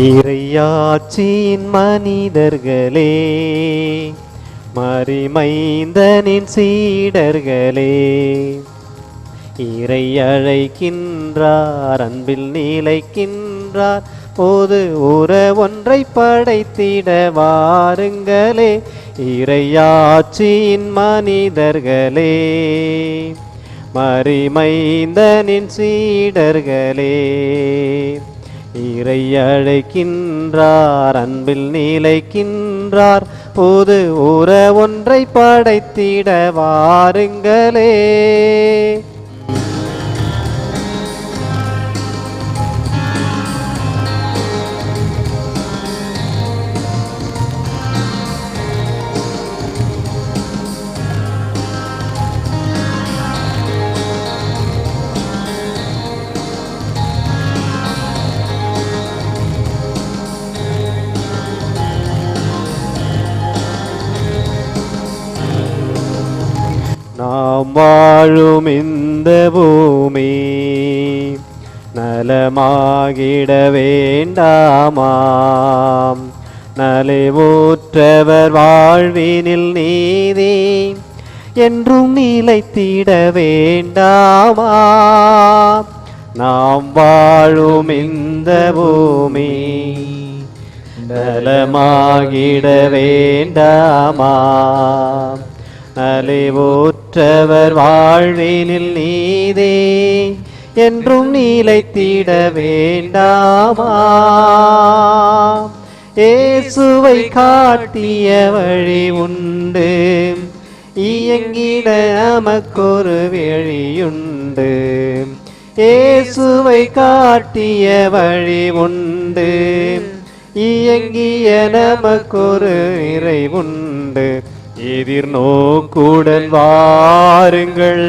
இறையாட்சியின் மனிதர்களே, மரிமைந்தனின் சீடர்களே, இறை அழைக்கின்றார், அன்பில் நீலைக்கின்றார், பொது உற ஒன்றை படைத்திட வாருங்களே. இறையாட்சியின் மனிதர்களே, மரிமைந்தனின் சீடர்களே, இறை அழைக்கின்றார், அன்பில் நீலைக்கின்றார், பொது உற ஒன்றை படைத்திட வாருங்களே. நாம் வாழும் இந்த பூமி நலமாகிட வேண்டாமாம், நலிவுற்றவர் வாழ்வினில் நீதி என்றும் நிலைத்திட வேண்டாமாம். நாம் வாழும் இந்த பூமி நலமாகிட வேண்டாமாம், நலிவுற்றவர் வாழ்வினில் நீதே என்றும் நிலைத்திட வேண்டாமா. இயேசுவை காட்டிய வழி உண்டு, இயங்கிட நமக்கொரு வழியுண்டு. இயேசுவை காட்டிய வழி உண்டு, இயங்கிய நமக்கொரு நிறைவுண்டு. எதிர்நோக்குடன் வாருங்கள்,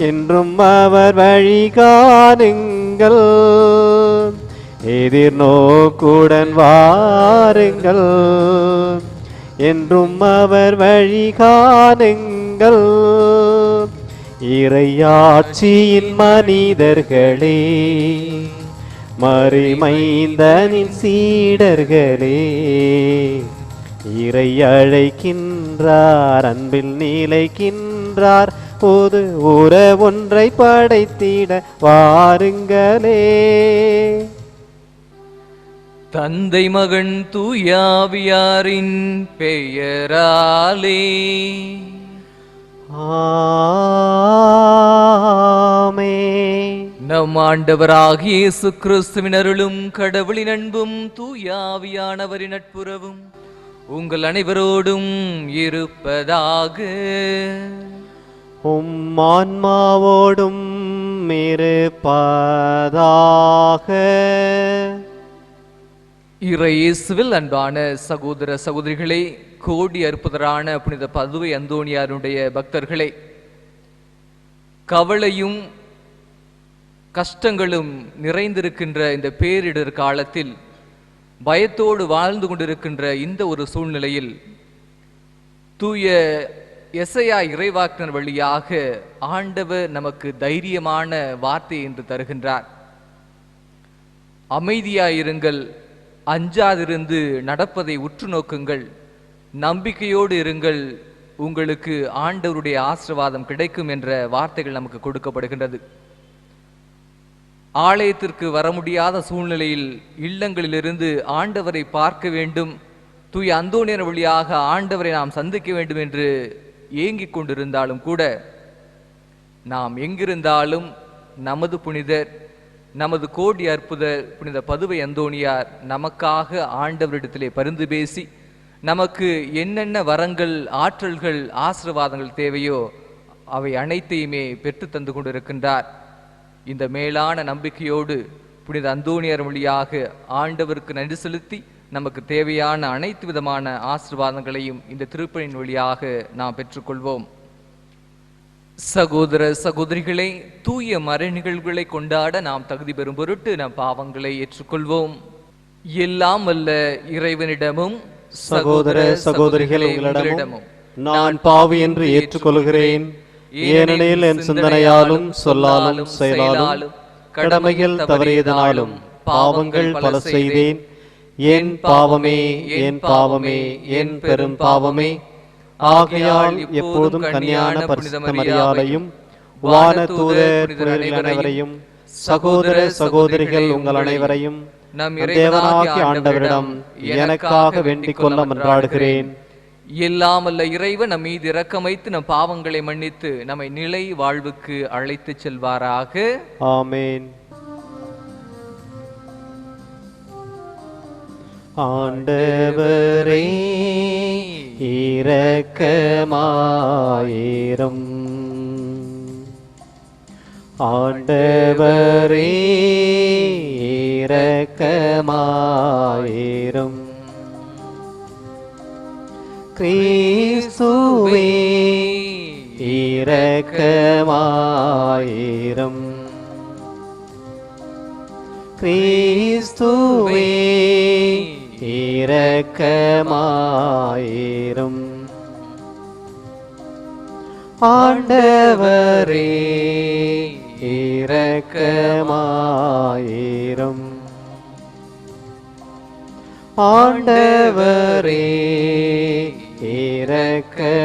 என்றும் அவர் வழி காணுங்கள். எதிர்நோக்குடன் வாருங்கள், என்றும் அவர் வழி காணுங்கள். இறையாட்சியின் மனிதர்களே, மரிமைந்தனின் சீடர்களே, இறை அழைக்கின்றார், அன்பில் நீலைக்கின்றார், பொது உற ஒன்றை படைத்திட வாருங்களே. தந்தை மகன் தூயாவியாரின் பெயராலே ஆமென். நம் ஆண்டவராகிய இயேசு கிறிஸ்துவின் அருளும் கடவுளின் அன்பும் தூயாவியானவரின் நட்புறவும் உங்கள் அனைவரோடும் இருப்பதாக. உம் ஆன்மாவோடும் இருப்பதாக. இறையேசுவில் அன்பான சகோதர சகோதரிகளே, கோடி அற்புதரான புனித பதுவை அந்தோணியாருடைய பக்தர்களே, கவலையும் கஷ்டங்களும் நிறைந்திருக்கின்ற இந்த பேரிடர் காலத்தில் பயத்தோடு வாழ்ந்து கொண்டிருக்கின்ற இந்த ஒரு சூழ்நிலையில் தூய எசையா இறைவாக்கினர் வழியாக ஆண்டவர் நமக்கு தைரியமான வார்த்தை என்று தருகின்றார். அமைதியாயிருங்கள், அஞ்சாதிருந்து நடப்பதை உற்று நோக்குங்கள், நம்பிக்கையோடு இருங்கள், உங்களுக்கு ஆண்டவருடைய ஆசீர்வாதம் கிடைக்கும் என்ற வார்த்தைகள் நமக்கு கொடுக்கப்படுகின்றது. ஆலயத்திற்கு வர முடியாத சூழ்நிலையில் இல்லங்களிலிருந்து ஆண்டவரை பார்க்க வேண்டும், தூய அந்தோணியர் வழியாக ஆண்டவரை நாம் சந்திக்க வேண்டும் என்று ஏங்கிக் கொண்டிருந்தாலும் கூட, நாம் எங்கிருந்தாலும் நமது புனிதர், நமது கோடி அற்புதர் புனித பதுவை அந்தோணியார் நமக்காக ஆண்டவரிடத்திலே பரிந்து பேசி நமக்கு என்னென்ன வரங்கள், ஆற்றல்கள், ஆசீர்வாதங்கள் தேவையோ அவை அனைத்தையுமே பெற்று தந்து கொண்டிருக்கின்றார். இந்த மேலான நம்பிக்கையோடு புனித அந்தோணியார் வழியாக ஆண்டவருக்கு நன்றி செலுத்தி நமக்கு தேவையான அனைத்து விதமான ஆசீர்வாதங்களையும் இந்த திருப்பலின் வழியாக நாம் பெற்றுக்கொள்வோம். சகோதர சகோதரிகளை, தூய மறை நிகழ்வுகளை கொண்டாட நாம் தகுதி பெறும் பொருட்டு நம் பாவங்களை ஏற்றுக்கொள்வோம். எல்லாம் வல்ல இறைவனிடமும் சகோதர சகோதரிகள் உங்களிடமும் நான் பாவி என்று ஏற்றுக்கொள்கிறேன். ஏனெனில் என் சிந்தனையாலும் சொல்லாலும் செயலாலும் கடமைகள் தவறியதனாலும் பாவங்கள் பல செய்தேன். என் பாவமே, என் பாவமே, என் பெரும் பாவமே. ஆகையால் எப்போதும் கன்னியான பரிசுத்த மரியாதையும் வானதூதர் புனிதர்கள் அனைவரையும் சகோதர சகோதரிகள் உங்கள் அனைவரையும் நம் தேவனாகிய ஆண்டவரிடம் எனக்காக வேண்டிக் கொள்ள மன்றாடுகிறேன். எல்லாமல்ல இறைவன் நம் மீது இரக்கம் வைத்து நம் பாவங்களை மன்னித்து நம்மை நிலை வாழ்வுக்கு அழைத்து செல்வாராக. ஆமேன். ஆண்டவரே இரக்கமாயிரும். ஆண்டவரே இரக்கமாயிரும். கிறிஸ்துவே இரக்கமாயிரும். கிறிஸ்துவே இரக்கமாயிரும். ஆண்டவரே இரக்கமாயிரும். ஆண்டவரே இரக்கமாயிரும்.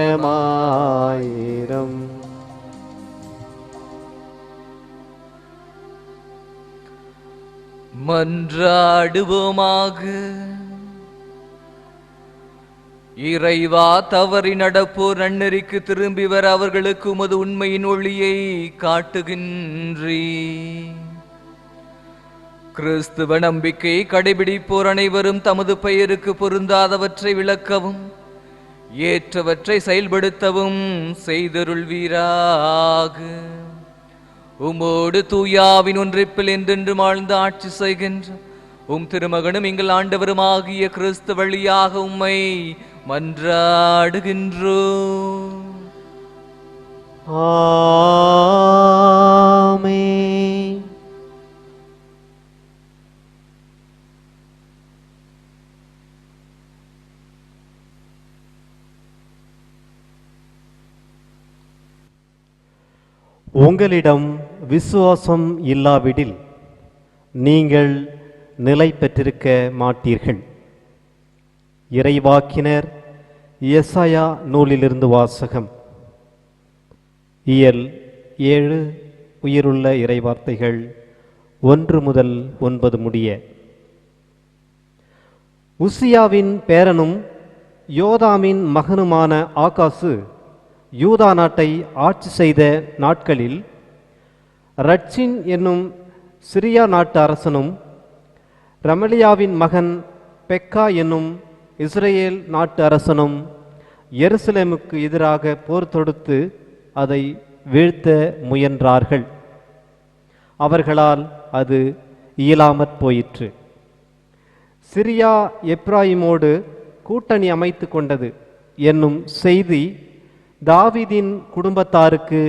மன்றாடுவோமாக. இறைவா, தவறி நடப்போர் நன்னெறிக்கு திரும்பி வர அவர்களுக்கு உமது உண்மையின் ஒளியை காட்டுகின்றீ. கிறிஸ்துவ நம்பிக்கையை கடைபிடிப்போர் அனைவரும் தமது பெயருக்கு பொருந்தாதவற்றை விளக்கவும் ஏற்றவற்றை செயல்படுத்தவும் செய்தருள்வீராக. உமோடு தூயாவின் ஒன்றிப்பில் என்றென்று ஆழ்ந்து ஆட்சி செய்கின்ற உம் திருமகனும் எங்கள் ஆண்டவருமாகிய கிறிஸ்து வழியாக உம்மை மன்றாடுகின்றோம். ஆமென். உங்களிடம் விசுவாசம் இல்லாவிடில் நீங்கள் நிலை பெற்றிருக்க மாட்டீர்கள். இறைவாக்கினர் எசாயா நூலிலிருந்து வாசகம். இயல் 7 உயிருள்ள இறைவார்த்தைகள் 1 முதல் 9 முடிய. உசியாவின் பேரனும் யோதாமின் மகனுமான ஆகாசு யூதா நாட்டை ஆட்சி செய்த நாட்களில் ரட்சின் என்னும் சிரியா நாட்டு அரசனும் ரமலியாவின் மகன் பெக்கா என்னும் இஸ்ரேல் நாட்டு அரசனும் எருசலேமுக்கு எதிராக போர் தொடுத்து அதை வீழ்த்த முயன்றார்கள். அவர்களால் அது இயலாமற் போயிற்று. சிரியா எப்ராயிமோடு கூட்டணி அமைத்து கொண்டது என்னும் செய்தி தாவீதின் குடும்பத்தாருக்கு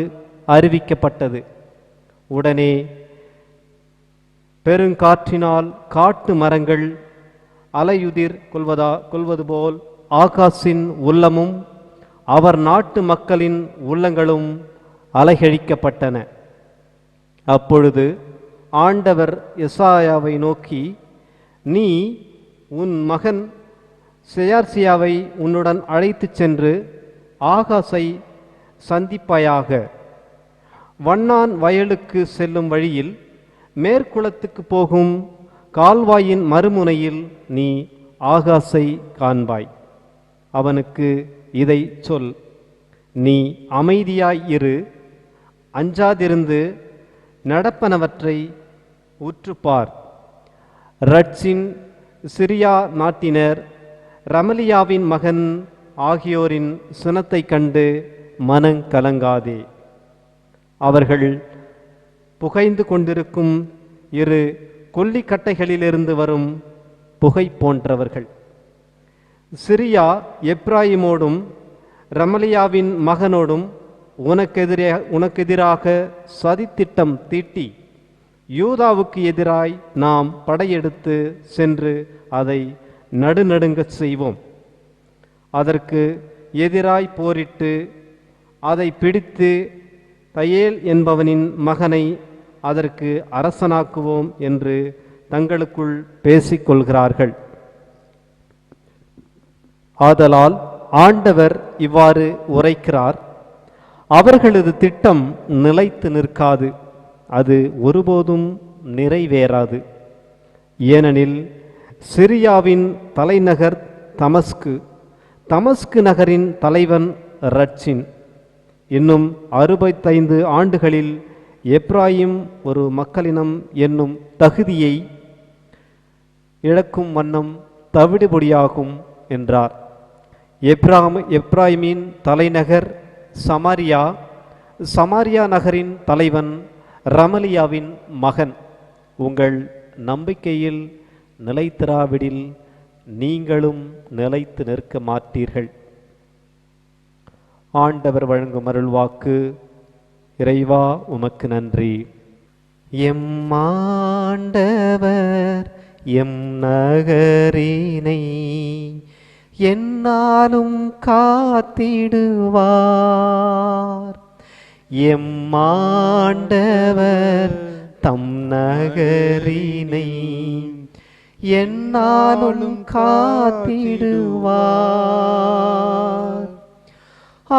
அறிவிக்கப்பட்டது. உடனே பெருங்காற்றினால் காட்டு மரங்கள் அலையுதிர் கொள்வது போல் ஆகாசின் உள்ளமும் அவர் நாட்டு மக்களின் உள்ளங்களும் அலைகழிக்கப்பட்டன. அப்பொழுது ஆண்டவர் எசாயாவை நோக்கி, நீ உன் மகன் செயார்சியாவை உன்னுடன் அழைத்துச் சென்று ஆகாசை சந்திப்பாயாக. வண்ணான் வயலுக்கு செல்லும் வழியில் மேற்குளத்துக்கு போகும் கால்வாயின் மறுமுனையில் நீ ஆகாசை காண்பாய். அவனுக்கு இதை சொல், நீ அமைதியாய் இரு, அஞ்சாதிருந்து நடப்பனவற்றை உற்றுப்பார். ரட்சின் சிரியா நாட்டினர் ரமலியாவின் மகன் ஆகியோரின் சினத்தை கண்டு மனங்கலங்காதே. அவர்கள் புகைந்து கொண்டிருக்கும் 2 கொல்லிக்கட்டைகளிலிருந்து வரும் புகை போன்றவர்கள். சிரியா எப்ராயிமோடும் ரமலியாவின் மகனோடும் உனக்கெதிராக சதித்திட்டம் தீட்டி யூதாவுக்கு எதிராய் நாம் படையெடுத்து சென்று அதை நடுநடுங்கச் செய்வோம். அதற்கு எதிராய் போரிட்டு அதை பிடித்து தயேல் என்பவனின் மகனை அதற்கு அரசனாக்குவோம் என்று தங்களுக்குள் பேசிக்கொள்கிறார்கள். ஆதலால் ஆண்டவர் இவ்வாறு உரைக்கிறார்: அவர்களது திட்டம் நிலைத்து நிற்காது, அது ஒருபோதும் நிறைவேறாது. ஏனெனில் சிரியாவின் தலைநகர் தமஸ்கு, தமஸ்கு நகரின் தலைவன் ரட்சின். இன்னும் 65 ஆண்டுகளில் எப்ராயிம் ஒரு மக்களினம் என்னும் தகுதியை இழக்கும் வண்ணம் தவிடுபொடியாகும் என்றார். எப்ராயிமின் தலைநகர் சமாரியா, சமாரியா நகரின் தலைவன் ரமலியாவின் மகன். உங்கள் நம்பிக்கையில் நிலைத்திராவிடில் நீங்களும் நிலைத்து நிற்க மாட்டீர்கள். ஆண்டவர் வழங்கும் அருள்வாக்கு. இறைவா உமக்கு நன்றி. எம்மாண்டவர் எம் நகரினை என்னாலும் காத்திடுவார். எம்மாண்டவர் தம் நகரினை என்னாலும் காத்திடுவார்.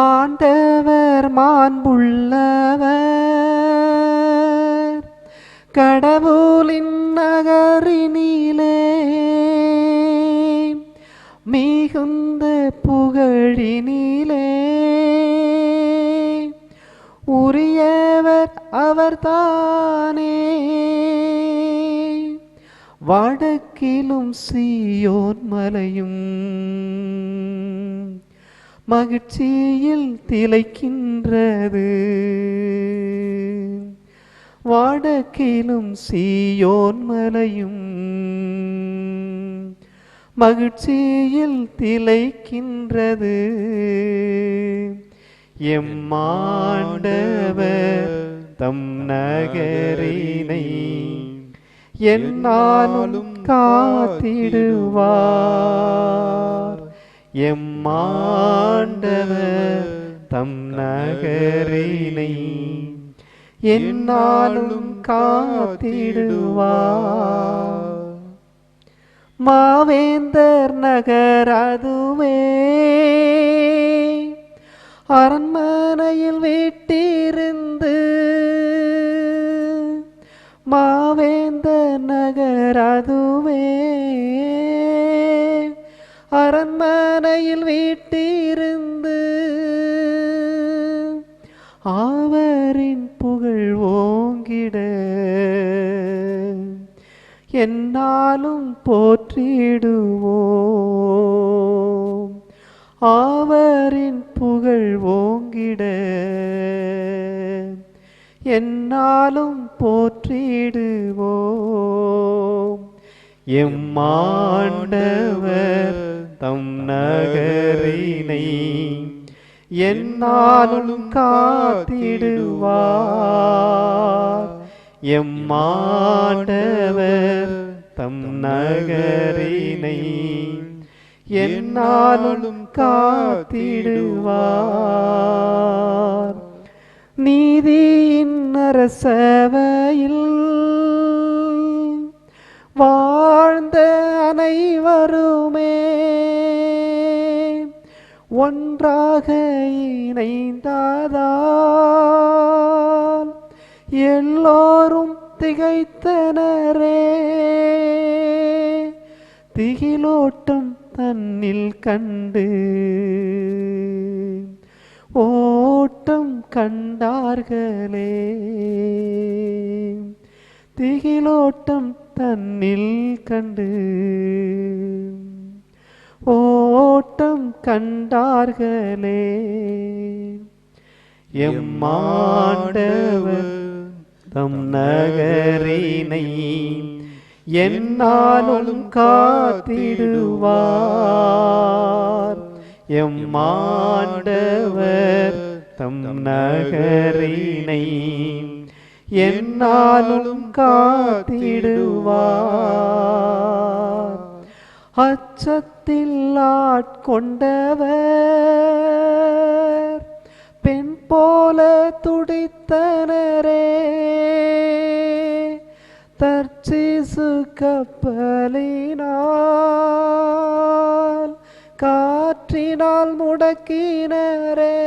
ஆண்டவர் மாண்புள்ளவர், கடவுளின் நகரினிலே மிகுந்த புகழினிலே உரியவர் அவர்தானே. வடக்கிலும் சீயோன் மலையும் மகிழ்ச்சியில் திளைக்கின்றது. வடக்கிலும் சீயோன் மலையும் மகிழ்ச்சியில் திளைக்கின்றது. எம்மாண்டவர் தம் நகரினை என்னாலும் காத்திடுவார். எம்மாண்டவர் தம் நகரினை என்னாலும் காத்திடுவார். மாவேந்தர் நகர் அதுவே, அரண்மனையில் வீட்டிருந்து. மாவேந்தர் நகர் அதுவே, அரண்மனையில் வீட்டிருந்து. அவரின் புகழ் ஓங்கிட என்னாலும் போற்றிடுவோம். அவரின் புகழ் ஓங்கிட என்னாலும் போற்றிடுவோம். எம்மாண்டவர் தம் நகரினை என்னாலும் காத்திடுவார். எம்மாண்டவர் தம் நகரினை என்னாலும் காத்திடுவார். நீதியின் அரசவையில் வாழ்ந்த அனைவருமே ஒன்றாக இணைந்ததால் எல்லோரும் திகைத்தனரே. திகிலோட்டம் தன்னில் கண்டு ஓட்டம் கண்டார்களே. திகிலோட்டம் தன்னில் கண்டு ஓட்டம் கண்டார்களே. எம்மாண்டவர் தம் நகரினை என்னாலும் காத்திடுவார். எம்மாண்டவர் தம் நகரினை என்னாலும் காத்திடுவார். அச்சத்தில் ஆட்கொண்டவர் பெண் போல துடித்தனரே. தர்சீசு கப்பலினால் காற்றினால் முடக்கினரே,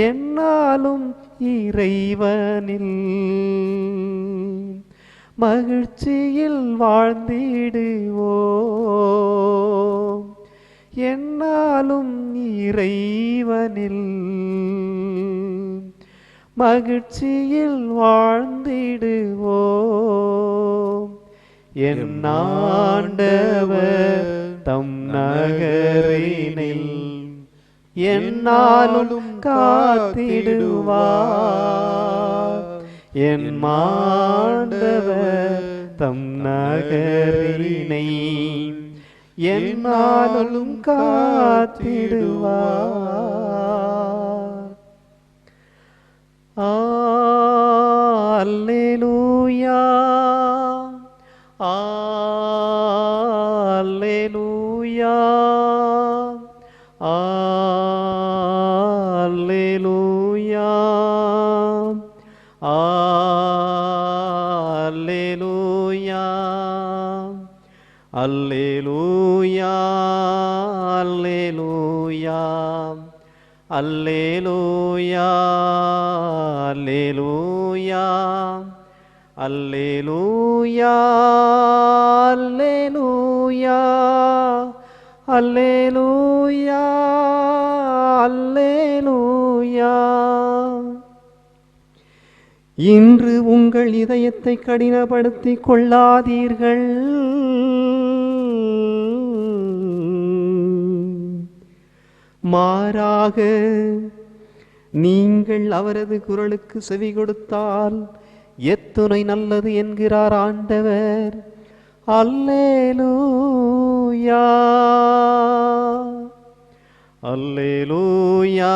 என்னாலும் இறைவனில் மகிழ்ச்சியில் வாழ்ந்திடுவோம். என்னாலும் இறைவனில் மகிழ்ச்சியில் வாழ்ந்திடுவோம். என் ஆண்டவர் தம் நகரினில் என்னாலும் காத்திடுவார். என் ஆண்டவர் தம் நகரினை என்னாலும் காத்திடுவார். அல்லேலூயா, அல்லேலூயா, அல்லேலூயா, அல்லேலூயா, அல்லேலூயா, அல்லேலூயா, அல்லேலூயா, அல்லேலூயா, அல்லேலூயா, அல்லேலூயா, அல்லேலூயா, அல்லேலூயா. இன்று உங்கள் இதயத்தை கடினப்படுத்திக் கொள்ளாதீர்கள். மாறாக நீங்கள் அவரது குரலுக்கு செவி கொடுத்தால் எத்துணை நல்லது என்கிறார் ஆண்டவர். அல்லேலூயா, அல்லேலூயா,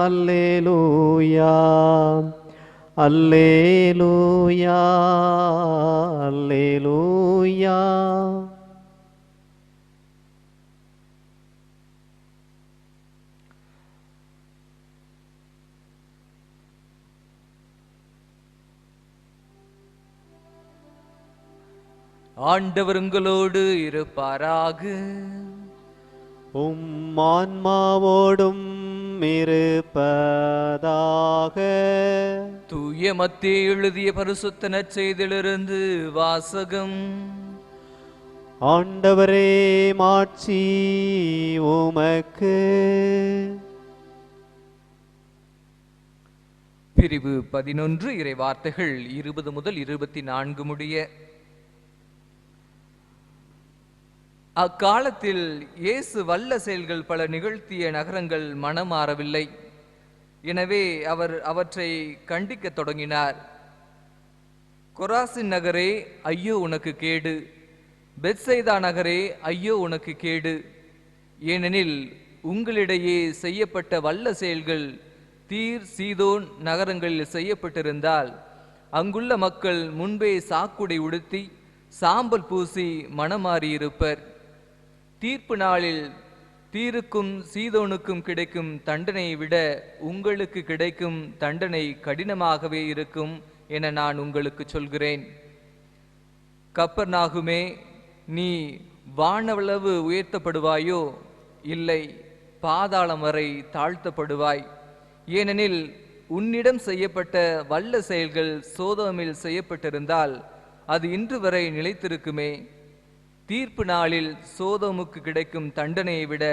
அல்லேலூயா, அல்லேலூயா, அல்லேலூயா. ஆண்டவர் உங்களோடு இருப்பாராக. உம் ஆன்மாவோடும் இருப்பதாக. தூய மத்தேயு எழுதிய பரிசுத்த நற்செய்தியிலிருந்து வாசகம். ஆண்டவரே, மாட்சி உமக்கு. பிரிவு 11 இறை வார்த்தைகள் 20 முதல் 24 முடிய. அக்காலத்தில் இயேசு வல்ல செயல்கள் பல நிகழ்த்திய நகரங்கள் மனமாறவில்லை. எனவே அவர் அவற்றை கண்டிக்க தொடங்கினார். கொராசின் நகரே, ஐயோ உனக்கு கேடு! பெத்சைதா நகரே, ஐயோ உனக்கு கேடு! ஏனெனில் உங்களிடையே செய்யப்பட்ட வல்ல செயல்கள் தீர் சீதோன் நகரங்களில் செய்யப்பட்டிருந்தால் அங்குள்ள மக்கள் முன்பே சாக்குடை உடுத்தி சாம்பல் பூசி மனமாறியிருப்பர். தீர்ப்பு நாளில் தீருக்கும் சீதோனுக்கும் கிடைக்கும் தண்டனையை விட உங்களுக்கு கிடைக்கும் தண்டனை கடினமாகவே இருக்கும் என நான் உங்களுக்கு சொல்கிறேன். கப்பர்நாகுமே, நீ வானளவு உயர்த்தப்படுவாயோ? இல்லை, பாதாளம் வரை தாழ்த்தப்படுவாய். ஏனெனில் உன்னிடம் செய்யப்பட்ட வல்ல செயல்கள் சோதோமில் செய்யப்பட்டிருந்தால் அது இன்று வரை நிலைத்திருக்குமே. தீர்ப்பு நாளில் சோதோமுக்கு கிடைக்கும் தண்டனையை விட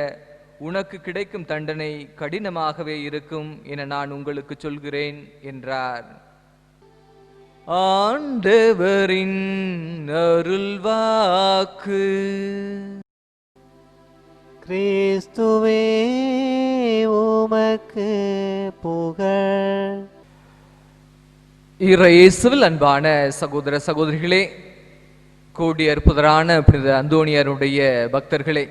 உனக்கு கிடைக்கும் தண்டனை கடினமாகவே இருக்கும் என நான் உங்களுக்கு சொல்கிறேன் என்றார். ஆண்டவரின் அருள்வாக்கு. கிறிஸ்துவே, உமக்கு புகழ். இயேசுவில் அன்பான சகோதர சகோதரிகளே, கோடி அற்புதரான புனித அந்தோணியாருடைய பக்தர்களே,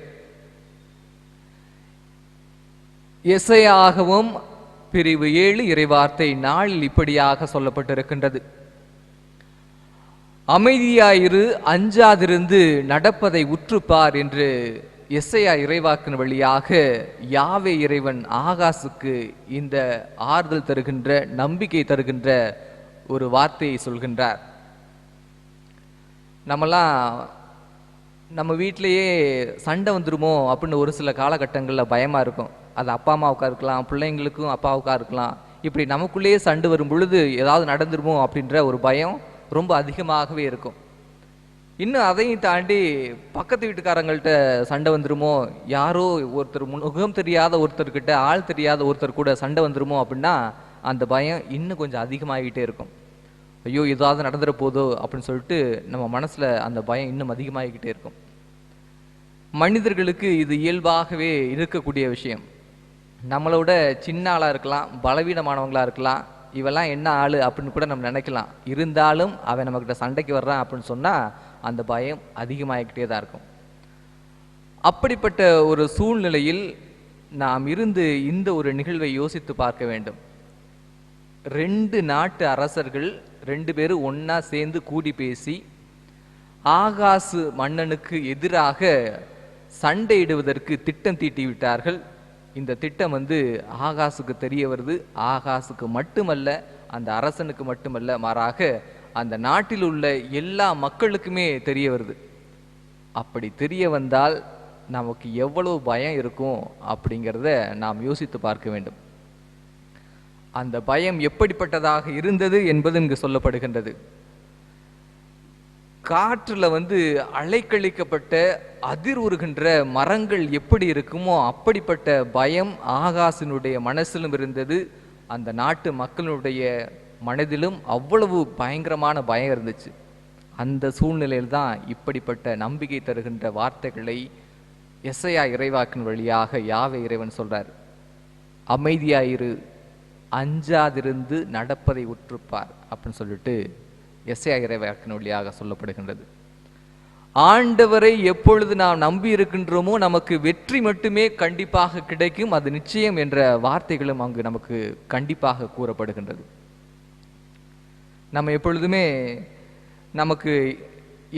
எசையாகவும் பிரிவு 7 இறைவார்த்தை நாளில் இப்படியாக சொல்லப்பட்டிருக்கின்றது. அமைதியாயிரு, அஞ்சாதிருந்து நடப்பதை உற்றுப்பார் என்று எசையா இறைவாக்கின் வழியாக யாவே இறைவன் ஆகாசுக்கு இந்த ஆறுதல் தருகின்ற, நம்பிக்கை தருகின்ற ஒரு வார்த்தையை சொல்கின்றார். நம்மலாம் நம்ம வீட்டிலேயே சண்டை வந்துருமோ அப்படின்னு ஒரு சில காலகட்டங்களில் பயமாக இருக்கும். அது அப்பா அம்மாவுக்கா இருக்கலாம், பிள்ளைங்களுக்கும் அப்பாவுக்கா இருக்கலாம். இப்படி நமக்குள்ளேயே சண்டை வரும் பொழுது ஏதாவது நடந்துருமோ அப்படின்ற ஒரு பயம் ரொம்ப அதிகமாகவே இருக்கும். இன்னும் அதையும் தாண்டி பக்கத்து வீட்டுக்காரங்கள்ட்ட சண்டை வந்துருமோ, யாரோ ஒருத்தர் முகம் தெரியாத ஒருத்தர்கிட்ட, ஆள் தெரியாத ஒருத்தர் கூட சண்டை வந்துருமோ அப்படின்னா அந்த பயம் இன்னும் கொஞ்சம் அதிகமாகிட்டே இருக்கும். ஐயோ ஏதாவது நடந்துட போதோ அப்படின்னு சொல்லிட்டு நம்ம மனசில் அந்த பயம் இன்னும் அதிகமாகிக்கிட்டே இருக்கும். மனிதர்களுக்கு இது இயல்பாகவே இருக்கக்கூடிய விஷயம். நம்மளோட சின்ன ஆளாக இருக்கலாம், பலவீனமானவங்களாக இருக்கலாம், இவெல்லாம் என்ன ஆள் அப்படின்னு கூட நம்ம நினைக்கலாம். இருந்தாலும் அவன் நம்மக்கிட்ட சண்டைக்கு வர்றான் அப்படின்னு சொன்னால் அந்த பயம் அதிகமாகிக்கிட்டே தான் இருக்கும். அப்படிப்பட்ட ஒரு சூழ்நிலையில் நாம் இருந்து இந்த ஒரு நிகழ்வை யோசித்து பார்க்க வேண்டும். 2 நாட்டு அரசர்கள் 2 பேரும் ஒன்னா சேர்ந்து கூடி பேசி ஆகாசு மன்னனுக்கு எதிராக சண்டையிடுவதற்கு திட்டம் தீட்டி விட்டார்கள். இந்த திட்டம் ஆகாசுக்கு தெரிய வருது. ஆகாசுக்கு மட்டுமல்ல, அந்த அரசனுக்கு மட்டுமல்ல, மாறாக அந்த நாட்டில் உள்ள எல்லா மக்களுக்குமே தெரிய வருது. அப்படி தெரிய வந்தால் நமக்கு எவ்வளவு பயம் இருக்கும் அப்படிங்கிறத நாம் யோசித்து பார்க்க வேண்டும். அந்த பயம் எப்படிப்பட்டதாக இருந்தது என்பது இங்கு சொல்லப்படுகின்றது. காற்றுல அலைக்கழிக்கப்பட்ட அதிர் உருகின்ற மரங்கள் எப்படி இருக்குமோ அப்படிப்பட்ட பயம் ஆகாசினுடைய மனசிலும் இருந்தது. அந்த நாட்டு மக்களுடைய மனதிலும் அவ்வளவு பயங்கரமான பயம் இருந்துச்சு. அந்த சூழ்நிலையில் தான் இப்படிப்பட்ட நம்பிக்கை தருகின்ற வார்த்தைகளை எசையா இறைவாக்கின் வழியாக யாவே இறைவன் சொல்றார். அமைதியாயிரு, அஞ்சாதிருந்து நடப்பதை உற்றுப்பார் அப்படின்னு சொல்லிட்டு எசையா இறைவாக்கின் வழியாக சொல்லப்படுகின்றது. ஆண்டவரை எப்பொழுது நாம் நம்பி இருக்கின்றோமோ நமக்கு வெற்றி மட்டுமே கண்டிப்பாக கிடைக்கும், அது நிச்சயம் என்ற வார்த்தைகளும் அங்கு நமக்கு கண்டிப்பாக கூறப்படுகின்றது. நம்ம எப்பொழுதுமே நமக்கு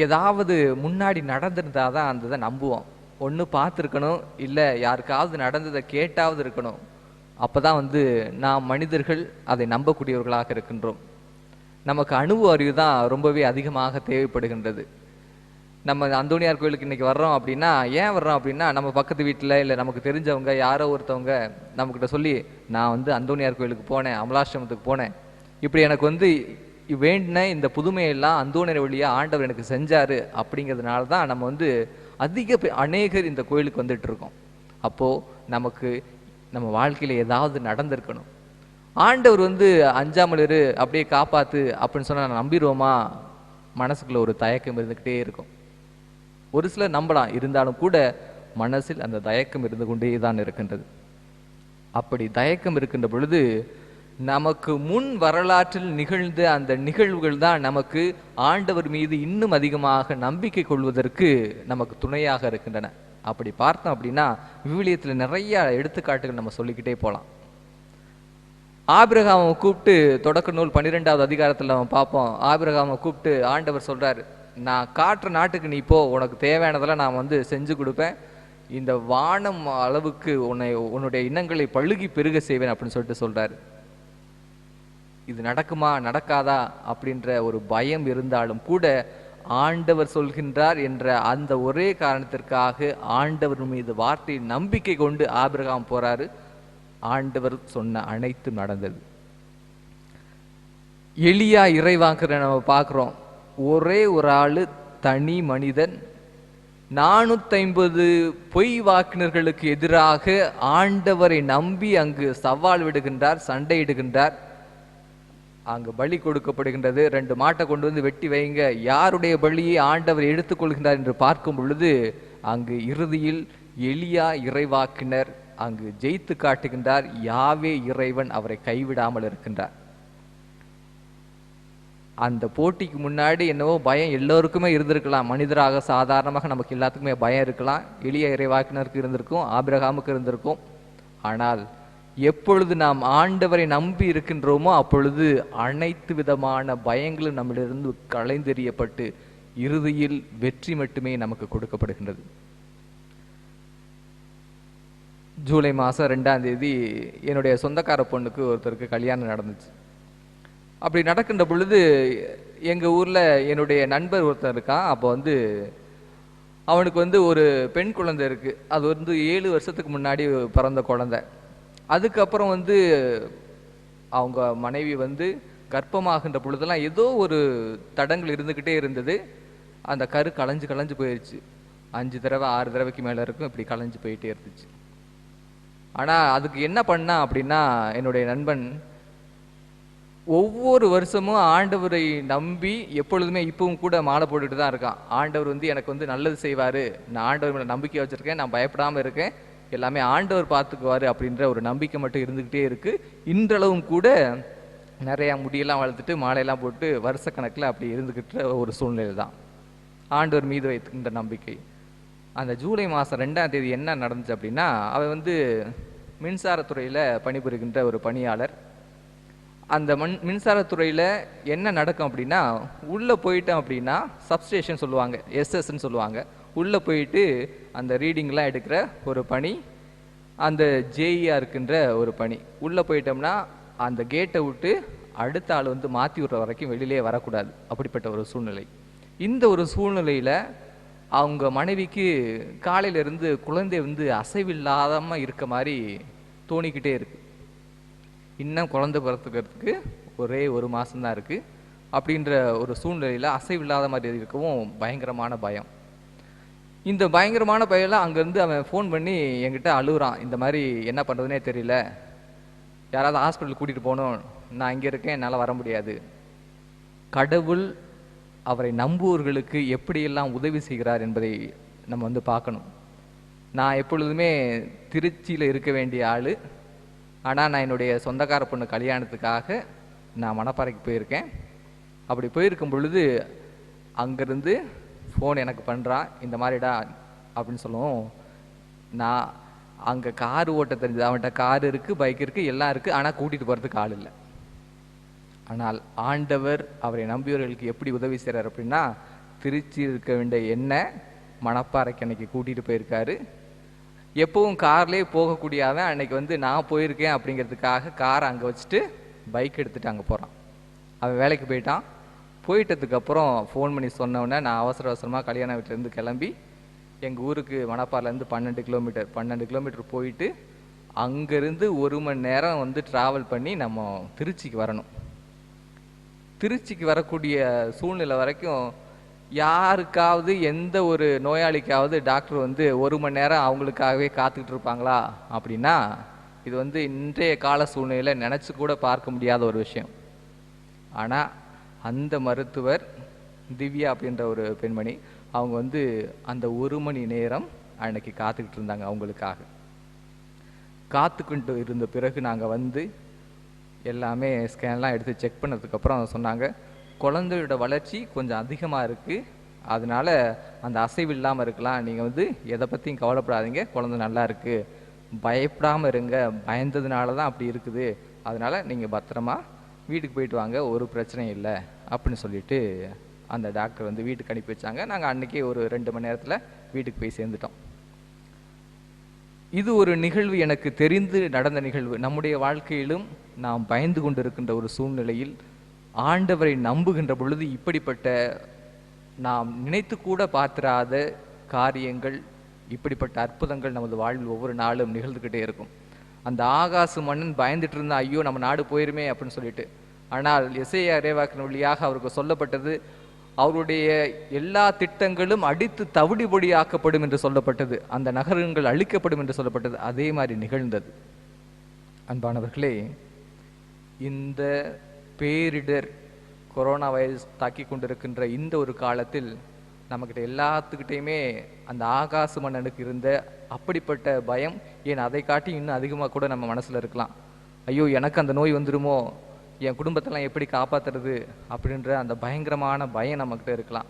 ஏதாவது முன்னாடி நடந்திருந்தால் தான் அந்த இதை நம்புவோம். ஒன்று பார்த்துருக்கணும், இல்லை யாருக்காவது நடந்ததை கேட்டாவது இருக்கணும். அப்போ தான் நாம் மனிதர்கள் அதை நம்பக்கூடியவர்களாக இருக்கின்றோம். நமக்கு அனுபவ அறிவு தான் ரொம்பவே அதிகமாக தேவைப்படுகின்றது. நம்ம அந்தோணியார் கோயிலுக்கு இன்றைக்கி வர்றோம் அப்படின்னா, ஏன் வர்றோம் அப்படின்னா, நம்ம பக்கத்து வீட்டில் இல்லை நமக்கு தெரிஞ்சவங்க யாரோ ஒருத்தவங்க நம்மக்கிட்ட சொல்லி, நான் அந்தோணியார் கோயிலுக்கு போனேன், அமலாசிரமத்துக்கு போனேன், இப்படி எனக்கு வேண்டின இந்த புதுமையெல்லாம் அந்தோணியார் வழியாக ஆண்டவர் எனக்கு செஞ்சார் அப்படிங்கிறதுனால தான் நம்ம அநேகர் இந்த கோயிலுக்கு வந்துட்டு இருக்கோம். அப்போது நமக்கு நம்ம வாழ்க்கையில் ஏதாவது நடந்திருக்கணும். ஆண்டவர் அஞ்சாமல் இரு, அப்படியே காப்பாற்று அப்படின்னு சொன்னால் நான் நம்பிடுவோமா? மனசுக்குள்ள ஒரு தயக்கம் இருந்துக்கிட்டே இருக்கும். ஒரு சிலர் நம்பலாம், இருந்தாலும் கூட மனசில் அந்த தயக்கம் இருந்து கொண்டே தான் இருக்கின்றது. அப்படி தயக்கம் இருக்கின்ற பொழுது நமக்கு முன் வரலாற்றில் நிகழ்ந்த அந்த நிகழ்வுகள் தான் நமக்கு ஆண்டவர் மீது இன்னும் அதிகமாக நம்பிக்கை கொள்வதற்கு நமக்கு துணையாக இருக்கின்றன. அப்படி பார்த்தோம் அப்படின்னா விவிலியத்தில் நிறைய எடுத்துக்காட்டுகள் நம்ம சொல்லிக்கிட்டே போகலாம். ஆபிரகாமை கூப்பிட்டு தொடக்க நூல் 12வது அதிகாரத்தில் நம்ம பார்ப்போம். ஆபிரகாமை கூப்பிட்டு ஆண்டவர் சொல்றாரு, நான் காட்டுற நாட்டுக்கு நீ போ, உனக்கு தேவையானதெல்லாம் நான் செஞ்சு கொடுப்பேன், இந்த வானம் அளவுக்கு உன்னுடைய இனங்களை பழுகி பெருக செய்வேன் அப்படின்னு சொல்லிட்டு சொல்றாரு. இது நடக்குமா நடக்காதா அப்படின்ற ஒரு பயம் இருந்தாலும் கூட ஆண்டவர் சொல்கின்றார் என்ற அந்த ஒரே காரணத்திற்காக ஆண்டவர் மீது வார்த்தையை நம்பிக்கை கொண்டு ஆபிரகாம் போறாரு. ஆண்டவர் சொன்ன அனைத்தும் நடந்தது. எலியா இறைவாக்குற நம்ம பார்க்குறோம். ஒரே ஒரு ஆளு, தனி மனிதன், 450 பொய் வாக்கினர்களுக்கு எதிராக ஆண்டவரை நம்பி அங்கு சவால் விடுகின்றார், சண்டையிடுகின்றார். அங்கு பலி கொடுக்கப்படுகின்றது. 2 மாட்டை கொண்டு வெட்டி வைங்க, யாருடைய பலியை ஆண்டவர் எடுத்துக்கொள்கின்றார் என்று பார்க்கும் பொழுது அங்கு இறுதியில் எலியா இறைவாக்கினர் அங்கு ஜெயித்து காட்டுகின்றார். யாவே இறைவன் அவரை கைவிடாமல் இருக்கின்றார். அந்த போட்டிக்கு முன்னாடி என்னவோ பயம் எல்லோருக்குமே இருந்திருக்கலாம். மனிதராக சாதாரணமாக நமக்கு எல்லாத்துக்குமே பயம் இருக்கலாம். எளிய இறைவாக்கினருக்கு இருந்திருக்கும், ஆபிரகாமுக்கு இருந்திருக்கும். ஆனால் எப்பொழுது நாம் ஆண்டவரை நம்பி இருக்கின்றோமோ அப்பொழுது அனைத்து விதமான பயங்களும் நம்மிலிருந்து களைந்தெறியப்பட்டு இறுதியில் வெற்றி மட்டுமே நமக்கு கொடுக்கப்படுகின்றது. ஜூலை மாதம் 2ஆம் தேதி என்னுடைய சொந்தக்கார பொண்ணுக்கு ஒருத்தருக்கு கல்யாணம் நடந்துச்சு. அப்படி நடக்கின்ற பொழுது எங்கள் ஊரில் என்னுடைய நண்பர் ஒருத்தர் இருக்கான். அப்போ வந்து அவனுக்கு வந்து ஒரு பெண் குழந்தை இருக்குது. அது வந்து 7 வருஷத்துக்கு முன்னாடி பிறந்த குழந்தை. அதுக்கப்புறம் வந்து அவங்க மனைவி வந்து கர்ப்பமாகின்ற பொழுதெல்லாம் ஏதோ ஒரு தடங்கள் இருந்துக்கிட்டே இருந்தது. அந்த கரு களைஞ்சு போயிடுச்சு. 5 தடவை 6 தடவைக்கு மேலே இருக்கும், இப்படி களைஞ்சு போயிட்டே இருந்துச்சு. ஆனால் அதுக்கு என்ன பண்ணா அப்படின்னா, என்னுடைய நண்பன் ஒவ்வொரு வருஷமும் ஆண்டவரை நம்பி எப்பொழுதுமே இப்பவும் கூட மாலை போட்டுட்டு தான் இருக்கான். ஆண்டவர் வந்து எனக்கு வந்து நல்லது செய்வார், நான் ஆண்டவர் மேலே நம்பிக்கை வச்சுருக்கேன், நான் பயப்படாமல் இருக்கேன், எல்லாமே ஆண்டவர் பார்த்துக்குவார் அப்படின்ற ஒரு நம்பிக்கை மட்டும் இருந்துக்கிட்டே இருக்குது. இன்றளவும் கூட நிறையா முடியெல்லாம் வளர்த்துட்டு மாலையெல்லாம் போட்டு வருஷக்கணக்கில் அப்படி இருந்துக்கிட்ட ஒரு சூழ்நிலை தான் ஆண்டவர் மீது வைக்கின்ற நம்பிக்கை. அந்த ஜூலை மாதம் 2ஆம் தேதி என்ன நடந்துச்சு அப்படின்னா, அவன் வந்து மின்சாரத்துறையில் பணிபுரிகின்ற ஒரு பணியாளர். அந்த மின்சாரத்துறையில் என்ன நடக்கும் அப்படின்னா, உள்ளே போயிட்டோம் அப்படின்னா சப்ஸ்டேஷன் சொல்லுவாங்க, எஸ்எஸ்ன்னு சொல்லுவாங்க. உள்ளே போயிட்டு அந்த ரீடிங்லாம் எடுக்கிற ஒரு பணி, அந்த ஜேஇயாக இருக்கின்ற ஒரு பணி. உள்ளே போயிட்டோம்னா அந்த கேட்டை விட்டு அடுத்த ஆள் வந்து மாற்றி விடுற வரைக்கும் வெளியிலே வரக்கூடாது. அப்படிப்பட்ட ஒரு சூழ்நிலை. இந்த ஒரு சூழ்நிலையில் அவங்க மனைவிக்கு காலையிலேருந்து குழந்தை வந்து அசைவில்லாமல் இருக்க மாதிரி தோணிக்கிட்டே இருக்கு. இன்னும் குழந்தை பிறத்துக்கிறதுக்கு ஒரே 1 மாதம்தான் இருக்குது. அப்படின்ற ஒரு சூழ்நிலையில் அசைவில்லாத மாதிரி இருக்கவும் பயங்கரமான பயம். இந்த பயங்கரமான பயம்லாம் அங்கேருந்து அவன் ஃபோன் பண்ணி என்கிட்ட அழுகுறான். இந்த மாதிரி என்ன பண்ணுறதுனே தெரியல, யாராவது ஹாஸ்பிட்டல் கூட்டிகிட்டு போகணும், நான் இங்கே இருக்கேன், என்னால் வர முடியாது. கடவுள் அவரை நம்புவர்களுக்கு எப்படியெல்லாம் உதவி செய்கிறார் என்பதை நம்ம வந்து பார்க்கணும். நான் எப்பொழுதுமே திருச்சியில் இருக்க வேண்டிய ஆள். ஆனால் நான் என்னுடைய சொந்தக்கார பொண்ணு கல்யாணத்துக்காக நான் மணப்பாறைக்கு போயிருக்கேன். அப்படி போயிருக்கும் பொழுது அங்கேருந்து ஃபோன் எனக்கு பண்ணுறான், இந்த மாதிரிடா அப்படின்னு சொல்லுவோம். நான் அங்கே கார் ஓட்ட தெரிஞ்சது, அவன்கிட்ட கார் இருக்குது, பைக் இருக்குது, எல்லாம் இருக்குது, ஆனால் கூட்டிகிட்டு போகிறதுக்கு ஆள் இல்லை. ஆனால் ஆண்டவர் அவரை நம்பியவர்களுக்கு எப்படி உதவி செய்கிறார் அப்படின்னா, திருச்சி இருக்க வேண்டிய என்னை மணப்பாறைக்கு அன்னைக்கு கூட்டிகிட்டு போயிருக்காரு. எப்பவும் கார்லேயே போகக்கூடியவன் அன்னைக்கு வந்து நான் போயிருக்கேன் அப்படிங்கிறதுக்காக காரை அங்கே வச்சுட்டு பைக் எடுத்துகிட்டு அங்கே போகிறான். அவன் வேலைக்கு போயிட்டான். போயிட்டதுக்கப்புறம் ஃபோன் பண்ணி சொன்னோடனே நான் அவசரமாக கல்யாண வீட்டிலேருந்து கிளம்பி எங்கள் ஊருக்கு மணப்பாறையிலேருந்து 12 கிலோமீட்டர் போயிட்டு அங்கேருந்து 1 மணி நேரம் வந்து ட்ராவல் பண்ணி நம்ம திருச்சிக்கு வரணும். திருச்சிக்கு வரக்கூடிய சூழ்நிலை வரைக்கும் யாருக்காவது எந்த ஒரு நோயாளிக்காவது டாக்டர் வந்து 1 மணி நேரம் அவங்களுக்காகவே காத்துக்கிட்டு இருப்பாங்களா அப்படின்னா, இது வந்து இன்றைய கால சூழ்நிலையில் நினச்சி கூட பார்க்க முடியாத ஒரு விஷயம். ஆனால் அந்த மருத்துவர் திவ்யா அப்படின்ற ஒரு பெண்மணி, அவங்க வந்து அந்த 1 மணி நேரம் அன்னைக்கு காத்துக்கிட்டு இருந்தாங்க. அவங்களுக்காக காத்துக்கிட்டு இருந்த பிறகு நாங்கள் வந்து எல்லாமே ஸ்கேன்லாம் எடுத்து செக் பண்ணதுக்கப்புறம் சொன்னாங்க, குழந்தையோட வளர்ச்சி கொஞ்சம் அதிகமாக இருக்குது, அதனால் அந்த அசைவு இல்லாமல் இருக்கலாம், நீங்கள் வந்து எதை பற்றியும் கவலைப்படாதீங்க, குழந்தை நல்லா இருக்குது, பயப்படாமல் இருங்க, பயந்ததுனால தான் அப்படி இருக்குது, அதனால் நீங்கள் பத்திரமா வீட்டுக்கு போயிட்டு வாங்க, ஒரு பிரச்சனையும் இல்லை அப்படின்னு சொல்லிட்டு அந்த டாக்டர் வந்து வீட்டுக்கு அனுப்பி வச்சாங்க. நாங்கள் அன்றைக்கே ஒரு 2 மணி நேரத்தில் வீட்டுக்கு போய் சேர்ந்துட்டோம். இது ஒரு நிகழ்வு, எனக்கு தெரிந்து நடந்த நிகழ்வு. நம்முடைய வாழ்க்கையிலும் நாம் பயந்து கொண்டு இருக்கின்ற ஒரு சூழ்நிலையில் ஆண்டவரை நம்புகின்ற பொழுது இப்படிப்பட்ட நாம் நினைத்து கூட பார்த்திராத காரியங்கள், இப்படிப்பட்ட அற்புதங்கள் நமது வாழ்வில் ஒவ்வொரு நாளும் நிகழ்ந்துக்கிட்டே இருக்கும். அந்த ஆகாசு மன்னன் பயந்துட்டு இருந்தா, ஐயோ நம்ம நாடு போயிருமே அப்படின்னு சொல்லிட்டு. ஆனால் எசேயா இறைவாக்கின் வழியாக அவருக்கு சொல்லப்பட்டது, அவருடைய எல்லா திட்டங்களும் அடித்து தவிடு பொடியாக்கப்படும் என்று சொல்லப்பட்டது, அந்த நகரங்கள் அழிக்கப்படும் என்று சொல்லப்பட்டது. அதே மாதிரி நிகழ்ந்தது. அன்பானவர்களே, இந்த பேரிடர் கொரோனா வைரஸ் தாக்கி கொண்டிருக்கின்ற இந்த ஒரு காலத்தில் நம்மக்கிட்ட எல்லாத்துக்கிட்டையுமே அந்த ஆகாசு மன்னனுக்கு இருந்த அப்படிப்பட்ட பயம், ஏன் அதை காட்டி இன்னும் அதிகமாக கூட நம்ம மனசில் இருக்கலாம். ஐயோ எனக்கு அந்த நோய் வந்துடுமோ, என் குடும்பத்தெல்லாம் எப்படி காப்பாற்றுறது அப்படின்ற அந்த பயங்கரமான பயம் நம்மக்கிட்ட இருக்கலாம்.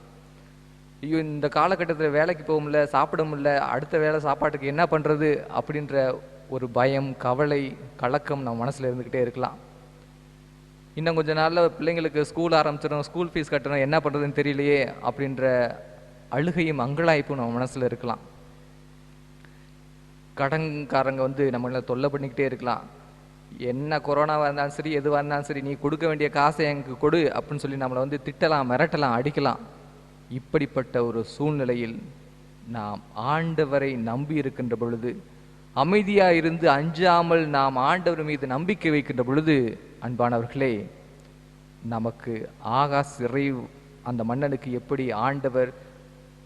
ஐயோ இந்த காலகட்டத்தில் வேலைக்கு போக முடியல, சாப்பிட முடியல, அடுத்த வேலை சாப்பாட்டுக்கு என்ன பண்ணுறது அப்படின்ற ஒரு பயம், கவலை, கலக்கம் நம்ம மனசில் இருந்துக்கிட்டே இருக்கலாம். இன்னும் கொஞ்ச நாளில் பிள்ளைங்களுக்கு ஸ்கூல் ஆரம்பிச்சிடும், ஸ்கூல் ஃபீஸ் கட்டணும், என்ன பண்ணுறதுன்னு தெரியலையே அப்படின்ற அழுகையும் அங்கலாய்ப்பும் நம்ம மனசில் இருக்கலாம். கடன்காரங்க வந்து நம்மளை தொல்லை பண்ணிக்கிட்டே இருக்கலாம். என்ன கொரோனாவாக இருந்தாலும் சரி, எதுவாக இருந்தாலும் சரி, நீ கொடுக்க வேண்டிய காசை எனக்கு கொடு அப்படின்னு சொல்லி நம்மளை வந்து திட்டலாம், மிரட்டலாம், அடிக்கலாம். இப்படிப்பட்ட ஒரு சூழ்நிலையில் நாம் ஆண்டவரை நம்பி இருக்கின்ற பொழுது, அமைதியாக இருந்து அஞ்சாமல் நாம் ஆண்டவர் மீது நம்பிக்கை வைக்கின்ற பொழுது, அன்பானவர்களே, நமக்கு ஆகாஷ் இறை அந்த மன்னனுக்கு எப்படி ஆண்டவர்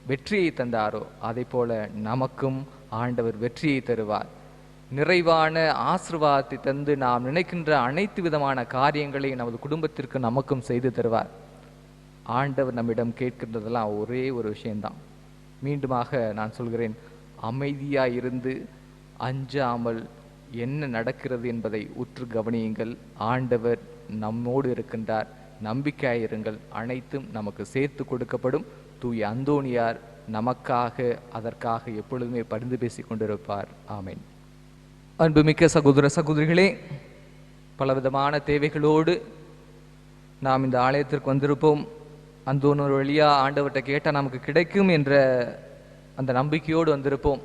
வெற்றியை தந்தாரோ அதை போல நமக்கும் ஆண்டவர் வெற்றியை தருவார். நிறைவான ஆசீர்வாதத்தை தந்து நாம் நினைக்கின்ற அனைத்து விதமான காரியங்களையும் நமது குடும்பத்திற்கு நமக்கும் செய்து தருவார். ஆண்டவர் நம்மிடம் கேட்கின்றதெல்லாம் ஒரே ஒரு விஷயம்தான். மீண்டுமாக நான் சொல்கிறேன், அமைதியாக இருந்து அஞ்சாமல் என்ன நடக்கிறது என்பதை உற்று கவனியுங்கள். ஆண்டவர் நம்மோடு இருக்கின்றார். நம்பிக்கையாயிருங்கள், அனைத்தும் நமக்கு சேர்த்து கொடுக்கப்படும். தூய அந்தோணியார் நமக்காக அதற்காக எப்பொழுதுமே பரிந்து பேசி கொண்டிருப்பார். ஆமேன். அன்புமிக்க சகோதர சகோதரிகளே, பலவிதமான தேவைகளோடு நாம் இந்த ஆலயத்திற்கு வந்திருப்போம். அந்தோணர் வழியா ஆண்டவர்கிட்ட கேட்டால் நமக்கு கிடைக்கும் என்ற அந்த நம்பிக்கையோடு வந்திருப்போம்.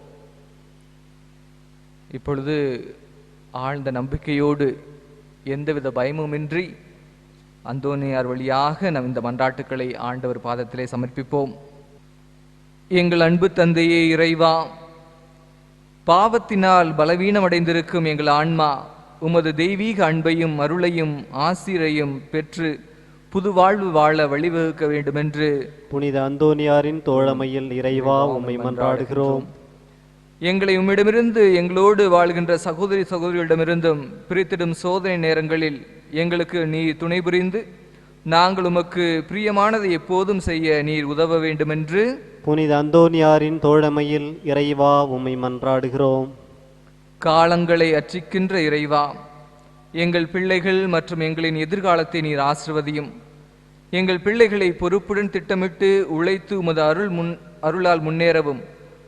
இப்பொழுது ஆழ்ந்த நம்பிக்கையோடு எந்தவித பயமுமின்றி அந்தோணியார் வழியாக நம் இந்த மன்றாட்டுக்களை ஆண்டவர் பாதத்திலே சமர்ப்பிப்போம். எங்கள் அன்பு தந்தையே இறைவா, பாவத்தினால் பலவீனமடைந்திருக்கும் எங்கள் ஆன்மா உமது தெய்வீக அன்பையும் அருளையும் ஆசிரையும் பெற்று புது வாழ்வு வாழ வழிவகுக்க வேண்டுமென்று புனித அந்தோணியாரின் தோழமையில் இறைவா உம்மை மன்றாடுகிறோம். எங்களை உம்மிடமிருந்து எங்களோடு வாழ்கின்ற சகோதரி சகோதரிகளிடமிருந்தும் பிரித்திடும் சோதனை நேரங்களில் எங்களுக்கு நீர் துணை புரிந்து நாங்கள் உமக்கு பிரியமானதை எப்போதும் செய்ய நீர் உதவ வேண்டுமென்று புனித அந்தோணியாரின் தோழமையில் இறைவா உம்மை மன்றாடுகிறோம். காலங்களை அர்ச்சிக்கின்ற இறைவா, எங்கள் பிள்ளைகள் மற்றும் எங்களின் எதிர்காலத்தை நீர் ஆசிர்வதியும். எங்கள் பிள்ளைகளை பொறுப்புடன் திட்டமிட்டு உழைத்து உமது அருளால் முன்னேறவும்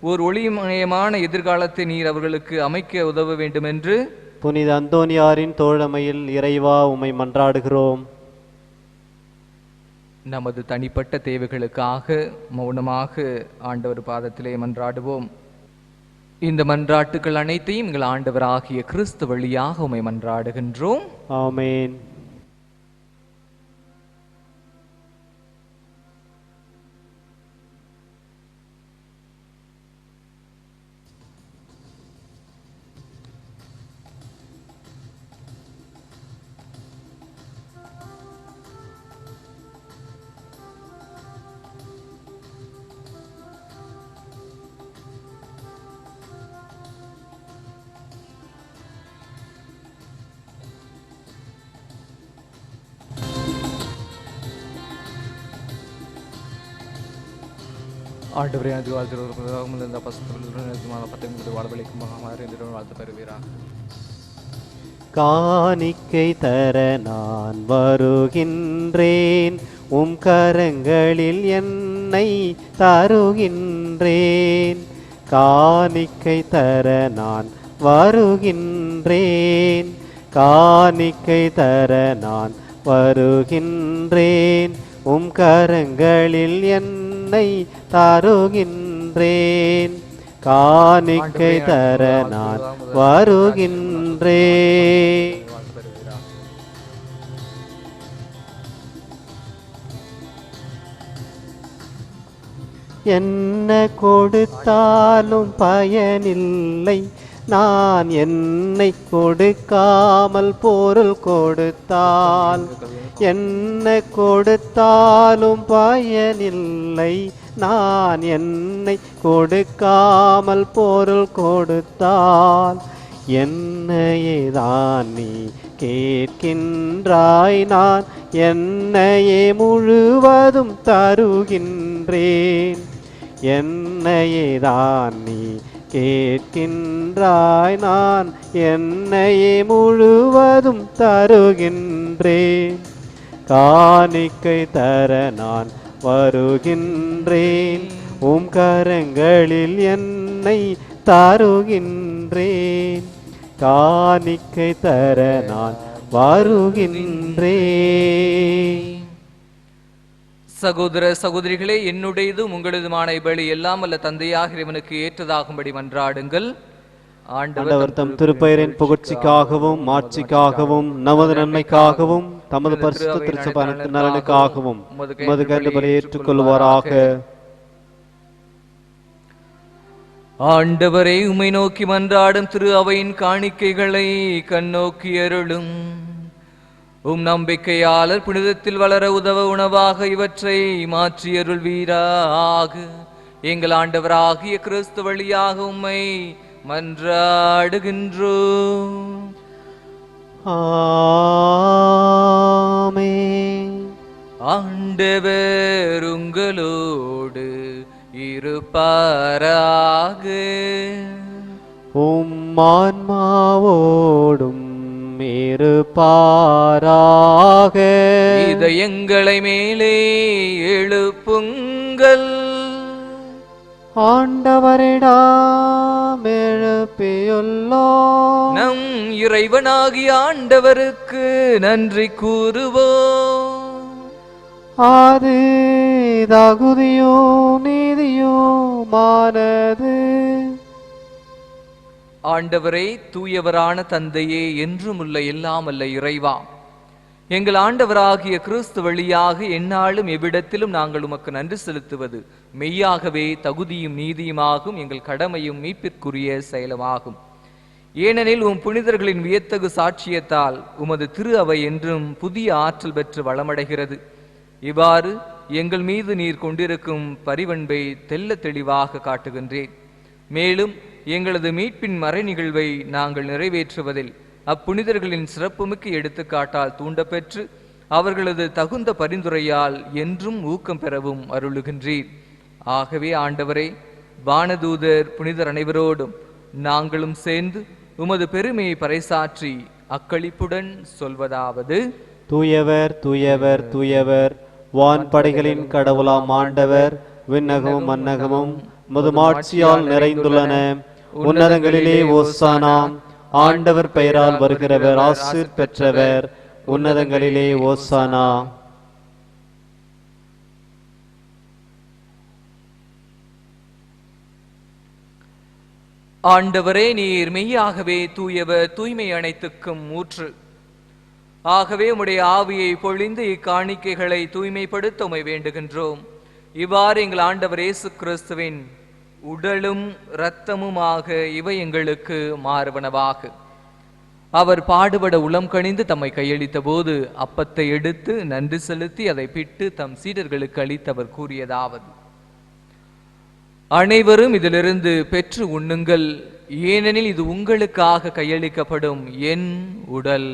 ஓர் ஒளிமயமான எதிர்காலத்தை நீர் அவர்களுக்கு அமைக்க உதவ வேண்டுமென்று புனித அந்தோணியாரின் தோழமையில் இறைவா உம்மை மன்றாடுகிறோம். நமது தனிப்பட்ட தேவைகளுக்காக மௌனமாக ஆண்டவர் பாதத்திலே மன்றாடுவோம். இந்த மன்றாட்டுக்கள் அனைத்தையும் எங்கள் ஆண்டவராகிய கிறிஸ்து வழியாக உம்மை மன்றாடுகின்றோம். ஆமேன். ஆண்டவரே, அது வாழ்த்து வாழ்வழிக்கும் வாழ்த்து பெறுவீராக. காணிக்கை தர நான் வருகின்றேன், உம் கரங்களில் என்னை தருகின்றேன். காணிக்கை தர நான் வருகின்றேன், காணிக்கை தர நான் வருகின்றேன், உம் கரங்களில் என்னை தருகின்றேன். காணிக்கை தர நான் வருகின்றேன். என்ன கொடுத்தாலும் பயனில்லை, நான் என்னை கொடுக்காமல் பொருள் கொடுத்தால். என்ன கொடுத்தாலும் பயனில்லை, நான் என்னை கொடுக்காமல் பொருள் கொடுத்தால். என்னையே தான் நீ கேட்கின்றாய், நான் என்னையே முழுவதும் தருகின்றேன். என்னையே தான் நீ கேட்கின்றாய், நான் என்னையே முழுவதும் தருகின்றேன். காணிக்கை தர நான் வருகின்றேன், உம் கரங்களில் என்னை தருகின்றேன். காணிக்கை தர நான் வருகின்றேன். சகோதர சகோதரிகளே, என்னுடையதும் உங்களதுமான பலி எல்லாம் அல்ல தந்தையாக இறைவனுக்கு ஏற்றதாகும்படி மன்றாடுங்கள். ஆண்டவர் தம் திருப்பெயரின் புகழ்ச்சிக்காகவும் மாட்சிக்காகவும் நமது நன்மைக்காகவும் தமது பரிசுத்த திருச்சபையின் நலனுக்காகவும் உமது கண்டுபடி ஏற்றுக்கொள்வாராக. ஆண்டவரை உம்மை நோக்கி மன்றாடும் திரு அவையின் காணிக்கைகளை கண்ணோக்கி அருளும். நம்பிக்கையாளர் புனிதத்தில் வளர உதவ உணவாக இவற்றை மாற்றி அருள்வீராக. எங்கள் ஆண்டவராகிய கிறிஸ்து வழியாக உம்மை மன்றாடுகின்றோம். ஆமென். ஆண்டவர் உங்களோடு இருப்பாராக. உம் ஆன்மாவோடும் இருப்பாராக. இதயங்களை மேலே எழுப்புங்கள். ஆண்டவரிடம் எழுப்பியுள்ளோம். நம் இறைவனாகிய ஆண்டவருக்கு நன்றி கூறுவோம். அது தகுதியும் நீதியுமானது. ஆண்டவரே, தூயவரான தந்தையே, என்றும் உள்ள எல்லாமல்ல இறைவா, எங்கள் ஆண்டவராகிய கிறிஸ்து வழியாக எந்நாளும் எவ்விடத்திலும் நாங்கள் உமக்கு நன்றி செலுத்துவது மெய்யாகவே தகுதியும் நீதியுமாகும், எங்கள் கடமையும் மீட்பிற்குரிய செயலுமாகும். ஏனெனில் உம் புனிதர்களின் வியத்தகு சாட்சியத்தால் உமது திரு அவை என்றும் புதிய ஆற்றல் பெற்று வளமடைகிறது. இவ்வாறு எங்கள் மீது நீர் கொண்டிருக்கும் பரிவன்பை தெல்ல தெளிவாக காட்டுகின்றேன். மேலும் எங்களது மீட்பின் மறை நிகழ்வை நாங்கள் நிறைவேற்றுவதில் அப்புனிதர்களின் சிறப்புமிக்க எடுத்துக்காட்டால் தூண்டப்பெற்று அவர்களது தகுந்த பரிந்துரையால் என்றும் ஊக்கம் பெறவும் அருளுகின்றீர். ஆகவே ஆண்டவரே, வானதூதர் புனிதர் அனைவரோடும் நாங்களும் சேர்ந்து உமது பெருமையை பறைசாற்றி அக்களிப்புடன் சொல்வதாவது: தூயவர் தூயவர் தூயவர், வான்படைகளின் கடவுளாம் ஆண்டவர், விண்ணகமும் மன்னகமும் முதுமாட்சியால் நிறைந்துள்ளன. உன்னதங்களிலே ஓசானா. ஆண்டவர் பெயரால் வருகிறவர் ஆசீர் பெற்றவர். உன்னதங்களிலே ஓசானா. ஆண்டவரே, நீர் மெய்யாகவே தூயவர், தூய்மை அனைத்துக்கும் ஊற்று. ஆகவே உம்முடைய ஆவியை பொழிந்து இக்காணிக்கைகளை தூய்மைப்படுத்த உம்மை வேண்டுகின்றோம். இவ்வாறு எங்கள் ஆண்டவர் இயேசு கிறிஸ்துவின் உடலும் இரத்தமுமாக இவை எங்களுக்கு மாறுவனவாக. அவர் பாடுபட உளம் கனிந்து தம்மை கையளித்த போது அப்பத்தை எடுத்து நன்றி செலுத்தி அதை பிட்டு தம் சீடர்களுக்கு அளித்தவர் கூறியதாவது: அனைவரும் இதிலிருந்து பெற்று உண்ணுங்கள், ஏனெனில் இது உங்களுக்காக கையளிக்கப்படும் என் உடல்.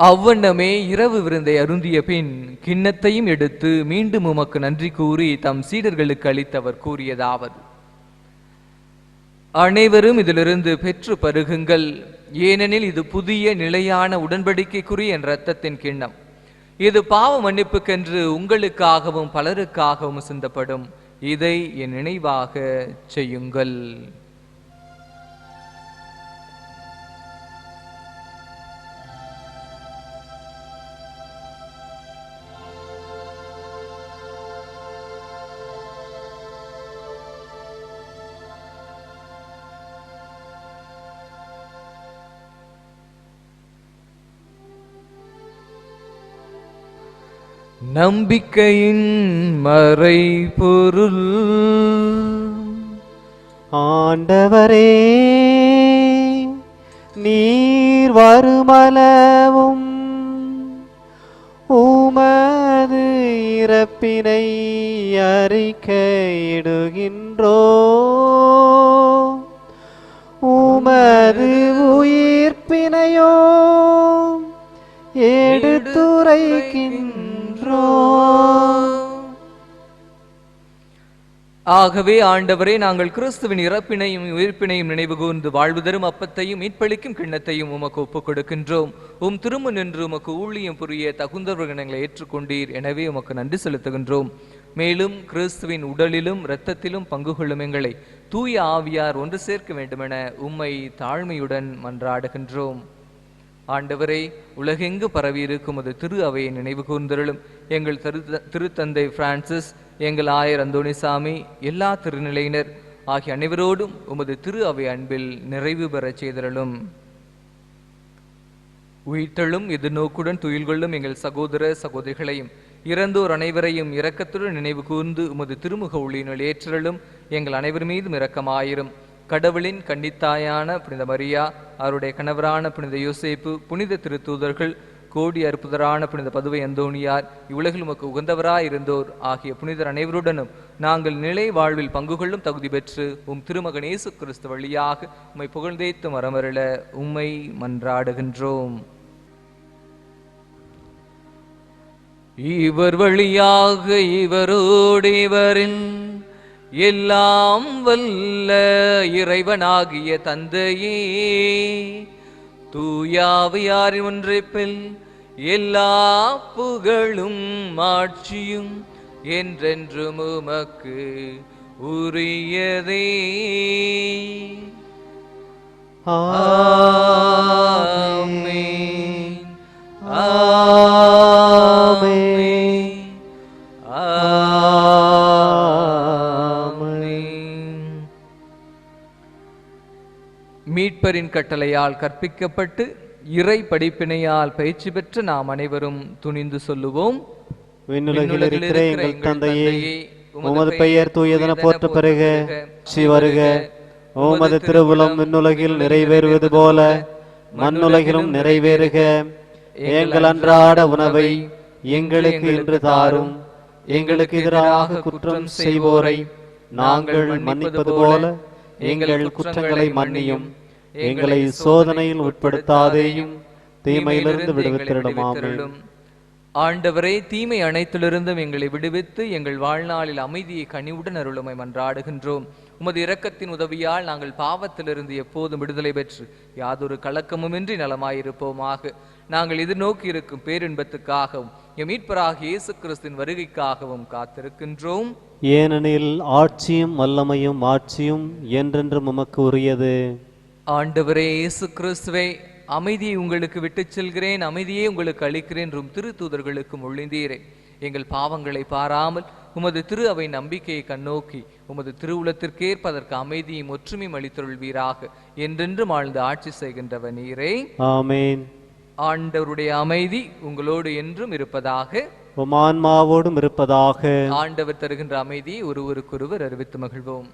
அவ்வண்ணமே இரவு விருந்தை அருந்திய பின் கிண்ணத்தையும் எடுத்து மீண்டும் உமக்கு நன்றி கூறி தம் சீடர்களுக்கு அளித்தவர் கூறியதாவது: அனைவரும் இதிலிருந்து பெற்று பருகுங்கள், ஏனெனில் இது புதிய நிலையான உடன்படிக்கைக்குரிய என் இரத்தத்தின் கிண்ணம். இது பாவ மன்னிப்புக்கென்று உங்களுக்காகவும் பலருக்காகவும் சிந்தப்படும். இதை என் நினைவாக செய்யுங்கள். நம்பிக்கையின் மறைபொருள். ஆண்டவரே, நீர் வருமளவும் உமது இறப்பினை அறிக்கையிடுகின்றோ, உமது உயிர்ப்பினையோ எடுத்துரைக்கின்றோ. ஆகவே ஆண்டவரே, நாங்கள் கிறிஸ்துவின் இறப்பினையும் உயிர்ப்பினையும் நினைவு கூர்ந்து வாழ்வு தரும் அப்பத்தையும் மீட்பளிக்கும் கிண்ணத்தையும் உமக்கு ஒப்புக் கொடுக்கின்றோம். திரும்ப நின்று உமக்கு ஊழியம் புரிய தகுந்தவர்கள் எங்களை ஏற்றுக்கொண்டீர். எனவே உமக்கு நன்றி செலுத்துகின்றோம். மேலும் கிறிஸ்துவின் உடலிலும் இரத்தத்திலும் பங்கு கொள்ளும் எங்களை தூய ஆவியார் ஒன்று சேர்க்க வேண்டுமென உம்மை தாழ்மையுடன் மன்றாடுகின்றோம். ஆண்டவரே, உலகெங்கு பரவியிருக்கும் அது திரு அவையை நினைவு கூர்ந்தருளும். எங்கள் திருத்தந்தை பிரான்சிஸ், எங்கள் ஆயர் அந்தோணிசாமி, எல்லா திருநிலையினர் ஆகிய அனைவரோடும் உமது திரு அவை அன்பில் நிறைவு பெறச் செய்தருளும். உயிர்த்தெழும் எதிர்நோக்குடன் துயில் கொள்ளும் எங்கள் சகோதர சகோதரிகளையும் இறந்தோர் அனைவரையும் இரக்கத்துடன் நினைவு கூர்ந்து உமது திருமுக ஒளியினுள் ஏற்றலும். எங்கள் அனைவர் மீதும் இரக்கமாயிரும். கடவுளின் கன்னித்தாயான புனித மரியா, அவருடைய கணவரான புனித யோசேப்பு, புனித திருத்தூதர்கள், கோடி அற்புதரான புனித பதுவை அந்தோணியார், இவ்வுலகில் உமக்கு உகந்தவராயிருந்தோர் ஆகிய புனிதர் அனைவருடனும் நாங்கள் நிலை வாழ்வில் பங்கு கொள்ளும் தகுதி பெற்று உம் திருமகன் இயேசு கிறிஸ்து வழியாக உம்மை புகழ்ந்தேத்து மரமருள உம்மை மன்றாடுகின்றோம். இவர் வழியாக இவரோடு இவரில் எல்லாம் வல்ல இறைவனாகிய தந்தையே, தூயாவியாரின் ஒன்றைப்பில் எல்லா புகழும் ஆட்சியும் என்றென்றும் உமக்கு உரியதே. ஆமென். ஆமென். மீட்பரின் கட்டளையால் கற்பிக்கப்பட்டு இறை படிப்பினையால் பயிற்சி பெற்ற நாம் அனைவரும் துணிந்து சொல்லுவோம். விண்ணுலகில் இருக்கிற எங்கள் தந்தையே, உமது பெயர் தூயதென போற்ற பெறுக. வருக. உமது திருவுளம் விண்ணுலகில் நிறைவேறுவது போல மண்ணுலகிலும் நிறைவேறுக. எங்கள் அன்றாட உணவை எங்களுக்கு இன்று தாரும். எங்களுக்கு எதிராக குற்றம் செய்வோரை நாங்கள் மன்னிப்பது போல எங்கள் குற்றங்களை மன்னியும். எங்களை சோதனையில் உட்படுத்தாதேயும், தீமையிலிருந்து விடுவித்திடும். ஆமென். ஆண்டவரே, தீமை அனைத்திலிருந்தும் எங்களை விடுவித்து எங்கள் வாழ்நாளில் அமைதியை கனிவுடன் அருளுமை மன்றாடுகின்றோம். உமது இரக்கத்தின் உதவியால் நாங்கள் பாவத்திலிருந்து எப்போதும் விடுதலை பெற்று யாதொரு கலக்கமுமின்றி நலமாயிருப்போமாக. நாங்கள் எதிர்நோக்கி இருக்கும் பேரின்பத்துக்காகவும் எம் மீட்பராகிய இயேசு கிறிஸ்துவின் வருகைக்காகவும் காத்திருக்கின்றோம். ஏனெனில் ஆட்சியும் வல்லமையும் ஆட்சியும் என்றென்றும் உமக்கு உரியது. ஆண்டவரே இயேசு கிறிஸ்துவே, அமைதியை உங்களுக்கு விட்டுச் செல்கிறேன், அமைதியே உங்களுக்கு அளிக்கிறேன் என்றும் திருத்தூதர்களுக்கு மொழிந்தீரே. எங்கள் பாவங்களை பாராமல் உமது திரு அவை நம்பிக்கையை கண்ணோக்கி உமது திருவுளத்திற்கேற்ப அதற்கு அமைதியும் ஒற்றுமையும் அளித்தருள்வீராக. என்றென்றும் ஆழ்ந்து ஆட்சி செய்கின்றவர் நீரே. ஆமென். ஆண்டவருடைய அமைதி உங்களோடு என்றும் இருப்பதாக. உம் ஆன்மாவோடும் இருப்பதாக. ஆண்டவர் தருகின்ற அமைதியை ஒருவருக்கொருவர் அறிவித்து மகிழ்வோம்.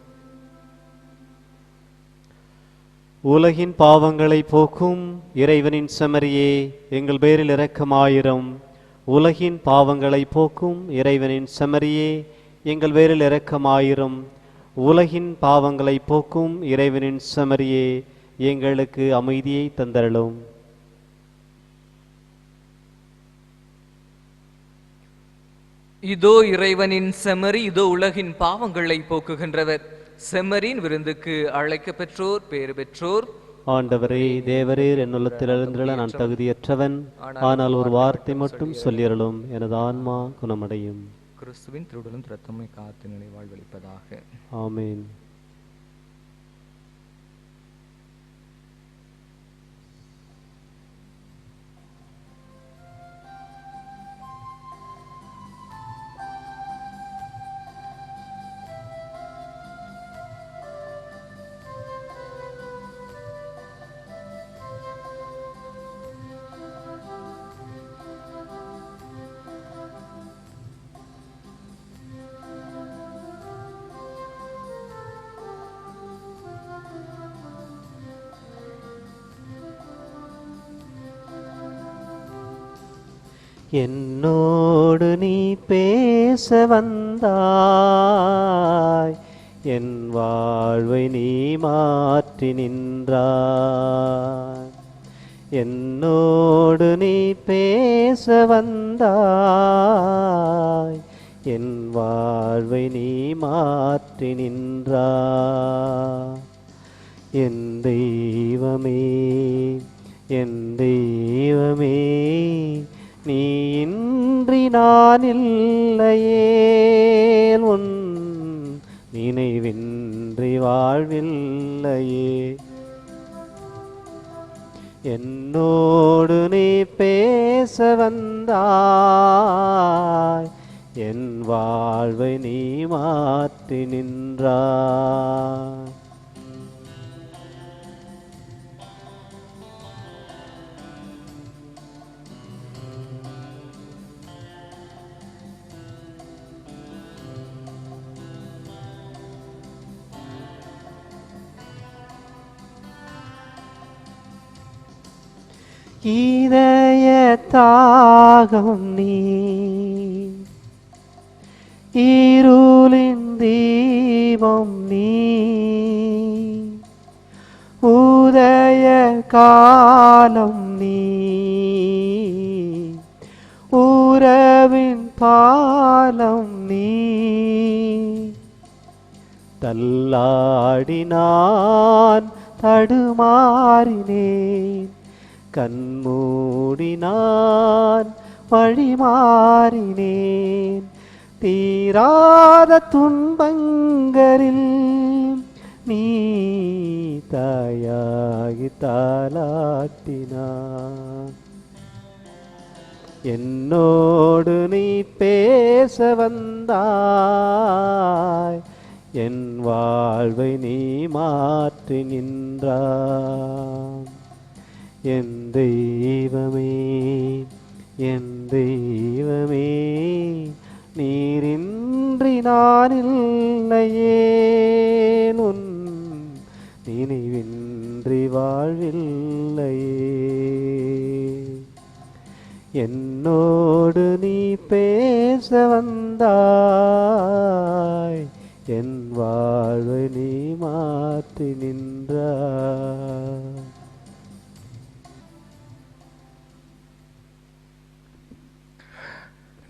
உலகின் பாவங்களை போக்கும் இறைவனின் செம்மறியே, எங்கள் பேரில் இரக்கமாயிரும். உலகின் பாவங்களை போக்கும் இறைவனின் செம்மறியே, எங்கள் பேரில் இரக்கமாயிரும். உலகின் பாவங்களை போக்கும் இறைவனின் செம்மறியே, எங்களுக்கு அமைதியை தந்தருளும். இதோ இறைவனின் செம்மறி, இதோ உலகின் பாவங்களை போக்குகின்றவர். செம்மறியின் விருந்துக்கு அழைக்க பெற்றோர் பேறு பெற்றோர். ஆண்டவரே, தேவரீர் என் உள்ளத்தில் எழுந்துள்ள நான் தகுதியற்றவன், ஆனால் ஒரு வார்த்தை மட்டும் சொல்லியருளும், எனது ஆன்மா குணமடையும். கிறிஸ்துவின் திருடலும் இரத்தமை காத்து நிலை வாழ்வளிப்பதாக. ஆமென். என்னோடு நீ பேச வந்தாய், என் வாழ்வை நீ மாற்றி நின்றாய். என்னோடு நீ பேச வந்தாய், என் வாழ்வை நீ மாற்றி நின்றாய். என் தெய்வமே, என் தெய்வமே, நீ இன்றி நான் இல்லையேல் உன் நினைவின்றி வாழ்வில்லையே. என்னோடு நீ பேச வந்தாய், என் வாழ்வை நீ மாற்றி நின்றாய். இதய தாகம் நீ, இருளின் தீபம் நீ, உதய காலம் நீ, உறவின் பாலம் நீ. தள்ளாடினான் தடுமாறினேன், கண்மூடினான் வழிமாறினேன். தீராத துன்பங்களில் நீ தாயாகி தாலாட்டினான். என்னோடு நீ பேச வந்தாய், என் வாழ்வை நீ மாற்றி நின்றாய். என் தெய்வமே, என் தெய்வமே, நீரின்றி நான் இல்லையேன் உன் நினைவின்றி வாழ்வில்லையே. என்னோடு நீ பேச வந்தாய், என் வாழ்வை நீ மாற்றி நின்றாய்.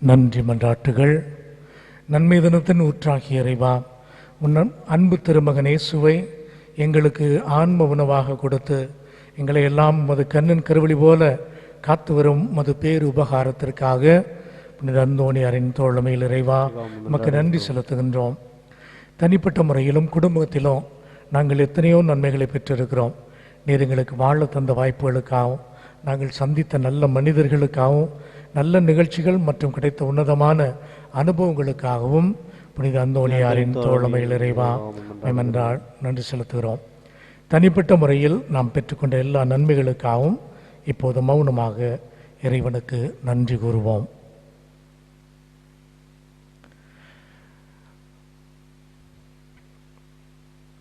நன்றி மன்றாட்டுகள். நன்மை தினத்தின் ஊற்றாகிய இறைவா, உன் அன்பு திருமகன் இயேசுவை எங்களுக்கு ஆன்ம உணவாக கொடுத்து எங்களை எல்லாம் மது கண்ணின் கருவழி போல காத்து வரும் மது பேரு உபகாரத்திற்காக புனித அந்தோணியாரின் தோழமையில் இறைவா நமக்கு நன்றி செலுத்துகின்றோம். தனிப்பட்ட முறையிலும் குடும்பத்திலும் நாங்கள் எத்தனையோ நன்மைகளை பெற்றிருக்கிறோம். நீர் எங்களுக்கு வாழ தந்த வாய்ப்புகளுக்காகவும், நாங்கள் சந்தித்த நல்ல மனிதர்களுக்காகவும், நல்ல நிகழ்ச்சிகள் மற்றும் கிடைத்த உன்னதமான அனுபவங்களுக்காகவும் புனித அந்தோணியாரின் தோழமையில் இறைவா மெமன்றால் நன்றி செலுத்துகிறோம். தனிப்பட்ட முறையில் நாம் பெற்றுக்கொண்ட எல்லா நன்மைகளுக்காகவும் இப்போது மௌனமாக இறைவனுக்கு நன்றி கூறுவோம்.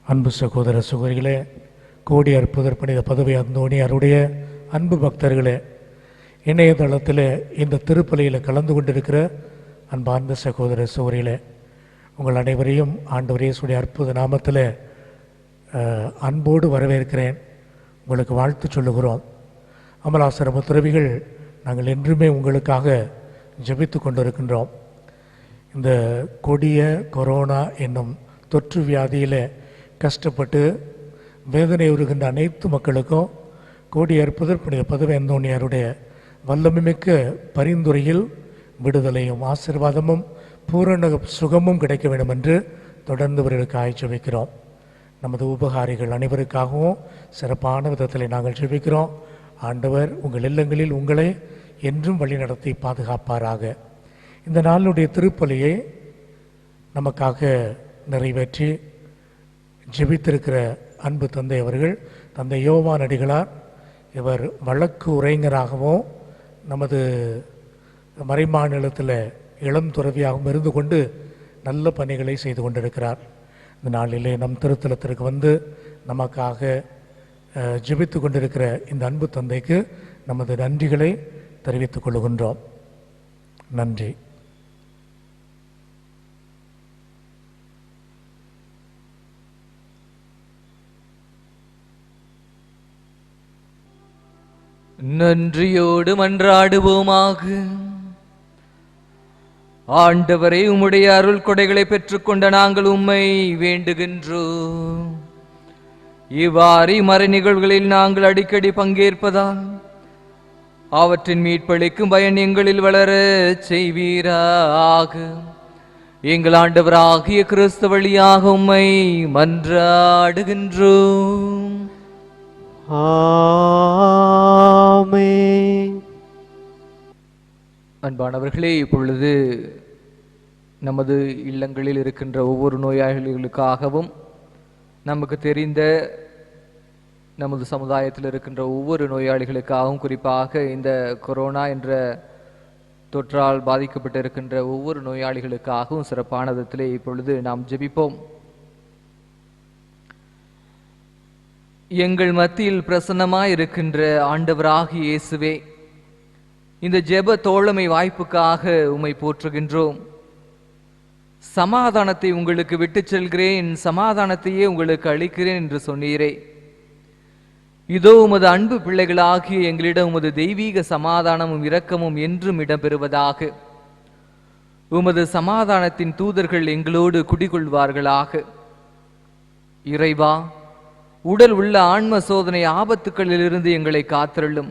அன்பு சகோதர சகோதரிகளே, கோடி அற்புதர் புனித பதவி அந்தோணியாருடைய அன்பு பக்தர்களே, இணையதளத்தில் இந்த திருப்பலியில் கலந்து கொண்டிருக்கிற அன்பார்ந்த சகோதர சகோதரிகளே, உங்கள் அனைவரையும் ஆண்டவர் இயேசுடைய அற்புத நாமத்தில் அன்போடு வரவேற்கிறேன். உங்களுக்கு வாழ்த்து சொல்லுகிறோம். அமலாசிரம துறவிகள் நாங்கள் என்றுமே உங்களுக்காக ஜெபித்து கொண்டிருக்கின்றோம். இந்த கொடிய கொரோனா என்னும் தொற்று வியாதியில் கஷ்டப்பட்டு வேதனை உறுகின்ற அனைத்து மக்களுக்கும் கோடி அற்புதர் புனித பதவி அந்தோணியாருடைய வல்லமைமிக்க பரிந்துரையில் விடுதலையும் ஆசீர்வாதமும் பூரண சுகமும் கிடைக்க வேண்டும் என்று தொடர்ந்து இவர்களுக்கு ஜெபிக்கிறோம். நமது உபகாரிகள் அனைவருக்காகவும் சிறப்பான விதத்தில் நாங்கள் ஜெபிக்கிறோம். ஆண்டவர் உங்கள் இல்லங்களில் உங்களை என்றும் வழிநடத்தி பாதுகாப்பாராக. இந்த நாளுடைய திருப்பலியை நமக்காக நிறைவேற்றி ஜெபித்திருக்கிற அன்பு தந்தை அவர்கள் தந்தை யோவான் அடிகளார், இவர் வழக்கு உரைஞராகவும் நமது மறைமாநிலத்தில் இளம் துறவியாகவும் இருந்து கொண்டு நல்ல பணிகளை செய்து கொண்டிருக்கிறார். இந்த நாளிலே நம் திருத்தலத்திற்கு வந்து நமக்காக ஜெபித்து கொண்டிருக்கிற இந்த அன்பு தந்தைக்கு நமது நன்றிகளை தெரிவித்துக் கொள்கின்றோம். நன்றி. நன்றியோடு மன்றாடுவோமாக. ஆண்டவரே, உம்முடைய அருள் கொடைகளை பெற்றுக்கொண்ட நாங்கள் உம்மை வேண்டுகின்றோம். இவ்வாறு மறை நிகழ்வுகளில் நாங்கள் அடிக்கடி பங்கேற்பதால் அவற்றின் மீட்பளிக்கும் பயன் எங்களில் வளர செய்வீராக. எங்கள் ஆண்டவராகிய கிறிஸ்து வழியாக உம்மை மன்றாடுகின்றோம். ஆமென். அன்பானவர்களே, இப்பொழுது நமது இல்லங்களில் இருக்கின்ற ஒவ்வொரு நோயாளிகளுக்காகவும் நமக்கு தெரிந்த நமது சமுதாயத்தில் இருக்கின்ற ஒவ்வொரு நோயாளிகளுக்காகவும், குறிப்பாக இந்த கொரோனா என்ற தொற்றால் பாதிக்கப்பட்டிருக்கின்ற ஒவ்வொரு நோயாளிகளுக்காகவும் சிறப்பான விதத்திலே இப்பொழுது நாம் ஜெபிப்போம். எங்கள் மத்தியில் பிரசன்னமாய் இருக்கின்ற ஆண்டவராகிய இயேசுவே, இந்த ஜெப தோழமை வாய்ப்புக்காக உம்மை போற்றுகின்றோம். சமாதானத்தை உங்களுக்கு விட்டுச் செல்கிறேன், சமாதானத்தையே உங்களுக்கு அளிக்கிறேன் என்று சொன்னீரே. இதோ உமது அன்பு பிள்ளைகளாகிய எங்களிடம் உமது தெய்வீக சமாதானமும் இரக்கமும் என்றும் இடம்பெறுவதாக. உமது சமாதானத்தின் தூதர்கள் எங்களோடு குடிகொள்வார்களாக. இறைவா, உடல் உள்ள ஆன்ம சோதனை ஆபத்துக்களிலிருந்து எங்களை காத்தருளும்.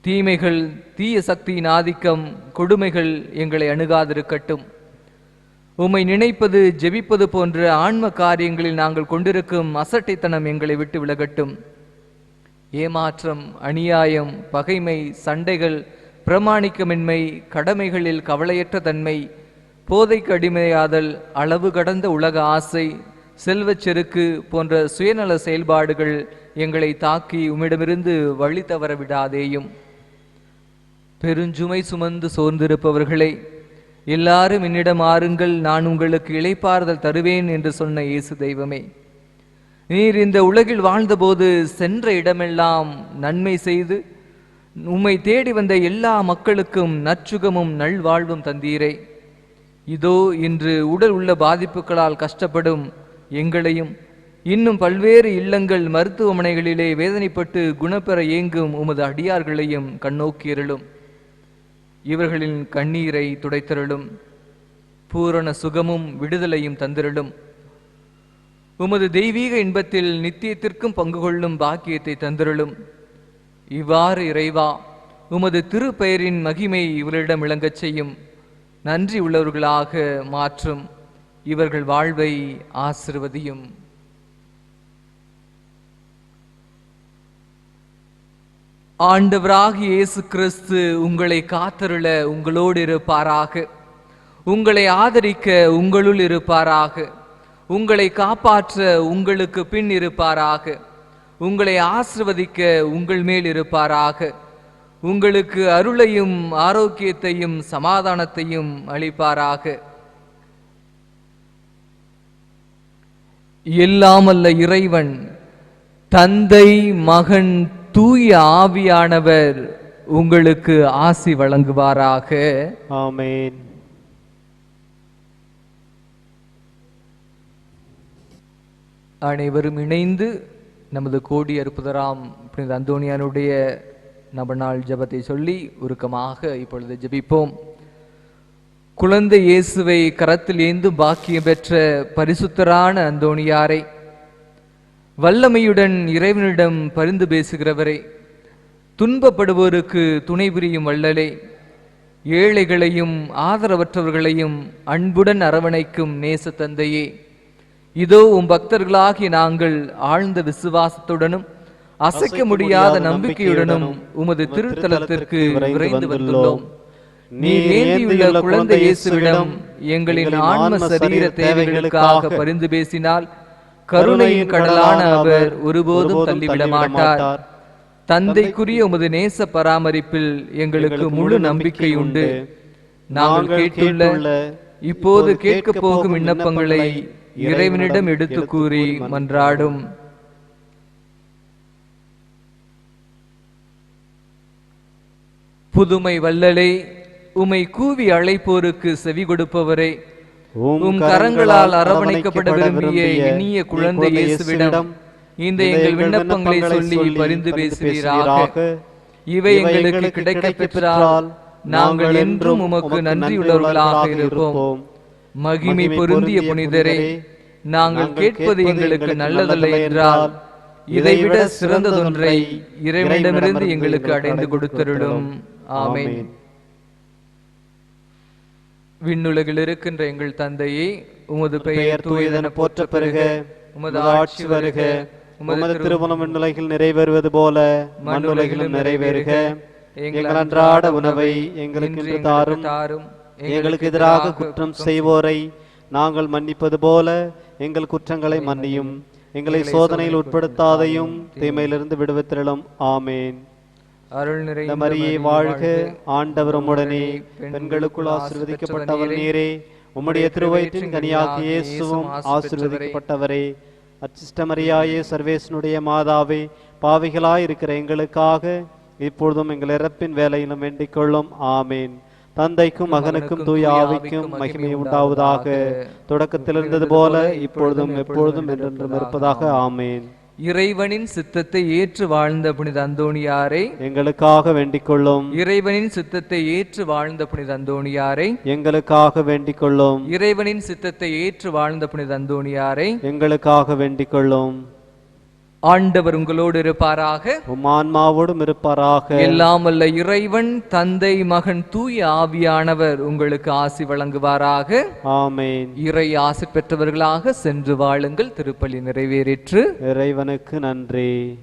தீமைகள், தீய சக்தியின் ஆதிக்கம், கொடுமைகள் எங்களை அணுகாதிருக்கட்டும். உம்மை நினைப்பது, ஜெபிப்பது போன்ற ஆன்ம காரியங்களில் நாங்கள் கொண்டிருக்கும் அசட்டைத்தனம் எங்களை விட்டு விலகட்டும். ஏமாற்றம், அநியாயம், பகைமை, சண்டைகள், பிரமாணிக்கமின்மை, கடமைகளில் கவலையற்ற தன்மை, போதைக்கு அடிமையாதல், அளவு கடந்த உலக ஆசை, செல்வச் செருக்கு போன்ற சுயநல செயல்பாடுகள் எங்களை தாக்கி உம்மிடமிருந்து வழி தவற விடாதேயும். பெருஞ்சுமை சுமந்து சோர்ந்திருப்பவர்களே, எல்லாரும் என்னிடம் ஆறுங்கள், நான் உங்களுக்கு இளைப்பாறுதல் தருவேன் என்று சொன்ன இயேசு தெய்வமே, நீர் இந்த உலகில் வாழ்ந்தபோது சென்ற இடமெல்லாம் நன்மை செய்து உம்மை தேடி வந்த எல்லா மக்களுக்கும் நற்சுகமும் நல்வாழ்வும் தந்தீரே. இதோ இன்று உடல் உள்ள பாதிப்புகளால் கஷ்டப்படும் எங்களையும், இன்னும் பல்வேறு இல்லங்கள், மருத்துவமனைகளிலே வேதனைப்பட்டு குணப்பெற ஏங்கும் உமது அடியார்களையும் கண்ணோக்கியருளும். இவர்களின் கண்ணீரை துடைத்தருளும். பூரண சுகமும் விடுதலையும் தந்திருளும். உமது தெய்வீக இன்பத்தில் நித்தியத்திற்கும் பங்கு கொள்ளும் பாக்கியத்தை தந்திருளும். இவ்வாறு இறைவா, உமது திருப்பெயரின் மகிமை இவர்களிடம் விளங்கச் செய்யும். நன்றி உள்ளவர்களாக மாற்றும். இவர்கள் வாழ்வை ஆசிர்வதியும். ஆண்டவராகிய இயேசு கிறிஸ்து உங்களை காத்தருள உங்களோடு இருப்பாராக. உங்களை ஆதரிக்க உங்களுள் இருப்பாராக. உங்களை காப்பாற்ற உங்களுக்கு பின் இருப்பாராக. உங்களை ஆசிர்வதிக்க உங்கள் மேல் இருப்பாராக. உங்களுக்கு அருளையும் ஆரோக்கியத்தையும் சமாதானத்தையும் அளிப்பாராக. எல்லாமல்ல இறைவன், தந்தை, மகன், தூய ஆவியானவர் உங்களுக்கு ஆசி வழங்குவாராக. ஆமென். அனைவரும் இணைந்து நமது கோடி அற்புதராம் புனித அந்தோனியானுடைய நபநாள் ஜெபத்தை சொல்லி உருக்கமாக இப்பொழுது ஜெபிப்போம். குழந்தை இயேசுவை கரத்தில் ஏந்தும் பாக்கியம் பெற்ற பரிசுத்தரான அந்தோனியாரை, வல்லமையுடன் இறைவனிடம் பரிந்து பேசுகிறவரை, துன்பப்படுவோருக்கு துணை புரியும் வள்ளலே, ஏழைகளையும் ஆதரவற்றவர்களையும் அன்புடன் அரவணைக்கும் நேச தந்தையே, இதோ உம் பக்தர்களாகிய நாங்கள் ஆழ்ந்த விசுவாசத்துடனும் அசைக்க முடியாத நம்பிக்கையுடனும் உமது திருத்தலத்திற்கு விரைந்து வந்துள்ளோம். நீர் ஏந்தியுள்ள குழந்தை இயேசுவிடம் எங்களின் ஆன்ம சரீர தேவைகளுக்காக பரிந்து பேசினால் கருணையின் கடலான அவர் ஒருபோதும் தள்ளிவிட மாட்டார். தந்தைக்குரிய உமது நேச பராமரிப்பில் எங்களுக்கு முழு நம்பிக்கை உண்டு. நாங்கள் கேட்டுள்ள, இப்போது கேட்க போகும் விண்ணப்பங்களை இறைவனிடம் எடுத்து கூறி மன்றாடும். புதுமை வல்லலே, உம்மை கூவி அழைப்போருக்கு செவி கொடுப்பவரே, உம் கரங்களால் அரவணைக்கப்பட விரும்பிய இனிய குழந்தை இயேசுவிடம் இந்த எங்கள் விண்ணப்பங்களை சொல்லி பரிந்து பேசுவீராக. இவை எங்களுக்கு கிடைக்கப் பெற்றால் நாங்கள் என்றும் உமக்கு நன்றியுள்ளவர்களாக இருப்போம். மகிமை பொருந்திய புனிதரே, நாங்கள் கேட்பது எங்களுக்கு நல்லதல்ல என்றால் இதைவிட சிறந்ததொன்றை இறைவனிடமிருந்து எங்களுக்கு அடைந்து கொடுத்தருளும். ஆமென். விண்ணுலகில் இருக்கின்ற எங்கள் தந்தையே, உமது பெயர் தூயதென போற்ற பெறுக, உமது ஆட்சி வருக, உமது திருமணம் விண்ணுலகில் நிறைவேறுவது போல மண்ணுலகிலும் நிறைவேறுக. எங்கள் அன்றாட உணவை எங்களுக்கு இன்று தாரும். எங்களுக்கு எதிராக குற்றம் செய்வோரை நாங்கள் மன்னிப்பது போல எங்கள் குற்றங்களை மன்னியும். எங்களை சோதனையில் உட்படுத்தாதையும் தீமையிலிருந்து விடுவித்திரளும். ஆமேன். அருள் நிறைந்த மரியே வாழ்க, ஆண்டவர் உம்முடனே, பெண்களுக்குள் ஆசீர்வதிக்கப்பட்டவர் நீரே. உம்முடைய திருவயிற்றின் கனியாகிய இயேசுவும் ஆசீர்வதிக்கப்பட்டவரே. அச்சிஷ்ட மரியாயே, சர்வேசனுடைய மாதாவே, பாவிகளாய் இருக்கிற எங்களுக்காக இப்பொழுதும் எங்கள் இறப்பின் வேலையிலும் வேண்டிக் கொள்ளும். ஆமேன். தந்தைக்கும் மகனுக்கும் தூய ஆவிக்கும் மகிமை உண்டாவதாக. தொடக்கத்தில் இருந்தது போல இப்பொழுதும் எப்பொழுதும் என்றென்றும் இருப்பதாக. ஆமேன். இறைவனின் சித்தத்தை ஏற்று வாழ்ந்த புனித அந்தோணியாரை எங்களுக்காக வேண்டிக் கொள்ளும். இறைவனின் சித்தத்தை ஏற்று வாழ்ந்த புனித அந்தோணியாரை எங்களுக்காக வேண்டிக் கொள்ளும். இறைவனின் சித்தத்தை ஏற்று வாழ்ந்த புனித அந்தோணியாரை எங்களுக்காக வேண்டிக் கொள்ளும். ஆண்டவர் உங்களோடு இருப்பாராக, உம் ஆன்மாவோடும் இருப்பாராக. எல்லாம் வல்ல இறைவன் தந்தை மகன் தூய ஆவியானவர் உங்களுக்கு ஆசி வழங்குவாராக. ஆமேன். இறை ஆசி பெற்றவர்களாக சென்று வாழுங்கள். திருப்பலி நிறைவேறிற்று. இறைவனுக்கு நன்றி.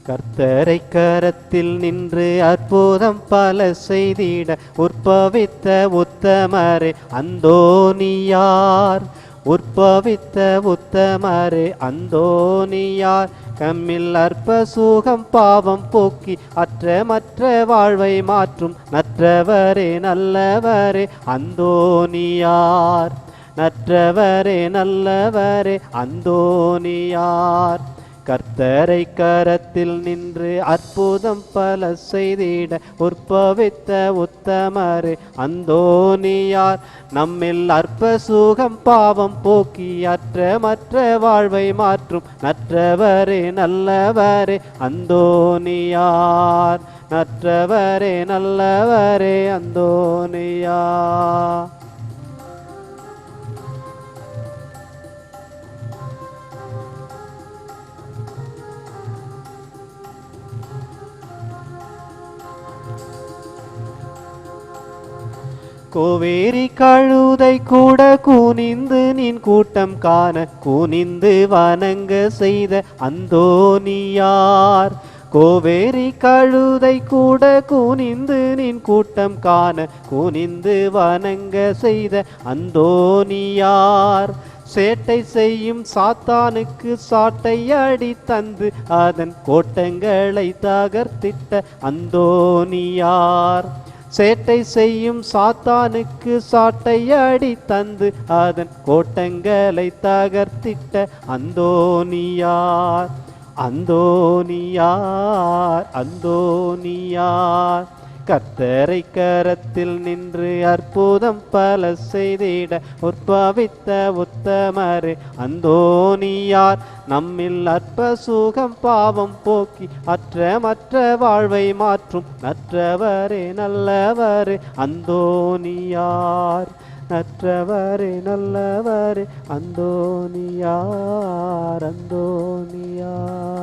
கர்த்தரை கரத்தில் நின்று அற்புதம் பல செய்திட உற்பவித்த உத்தமரே அந்தோணியார். உற்பவித்த உத்தமரே அந்தோணியார். கம்மில் அற்ப சுகம் பாவம் போக்கி அற்றமற்ற வாழ்வை மாற்றும் நற்றவரே நல்லவரே அந்தோணியார். நற்றவரே நல்லவரே அந்தோணியார். கர்த்தரை கரத்தில் நின்று அற்புதம் பல செய்திட உற்பவித்த உத்தமரே அந்தோணியார். நம்மில் அற்ப சுகம் பாவம் போக்கி அற்றமற்ற வாழ்வை மாற்றும் நற்றவரே நல்லவரே அந்தோணியார். நற்றவரே நல்லவரே அந்தோணியார். கோவேரி கழுதை கூட கூனிந்து நின் கூட்டம் காண கூனிந்து வணங்க செய்த அந்தோணியார். கோவேரி கழுதை கூட கூனிந்து நின் கூட்டம் காண கூனிந்து வணங்க செய்த அந்தோணியார். சேட்டை செய்யும் சாத்தானுக்கு சாட்டை அடி தந்து அதன் கோட்டங்களை தகர்த்திட்ட அந்தோணியார். சேட்டை செய்யும் சாத்தானுக்கு சாட்டை அடி தந்து அதன் கோட்டங்களை தகர்த்திட்ட அந்தோணியார். அந்தோணியார். அந்தோணியார். கர்த்தரை கரத்தில் நின்று அற்புதம் பல செய்திட உற்பவித்த உத்தமரே அந்தோணியார். நம்மில் அற்ப சுகம் பாவம் போக்கி அற்றமற்ற வாழ்வை மாற்றும் நற்றவரே நல்லவரே அந்தோணியார். நற்றவரே நல்லவரே அந்தோணியார். அந்தோணியார்.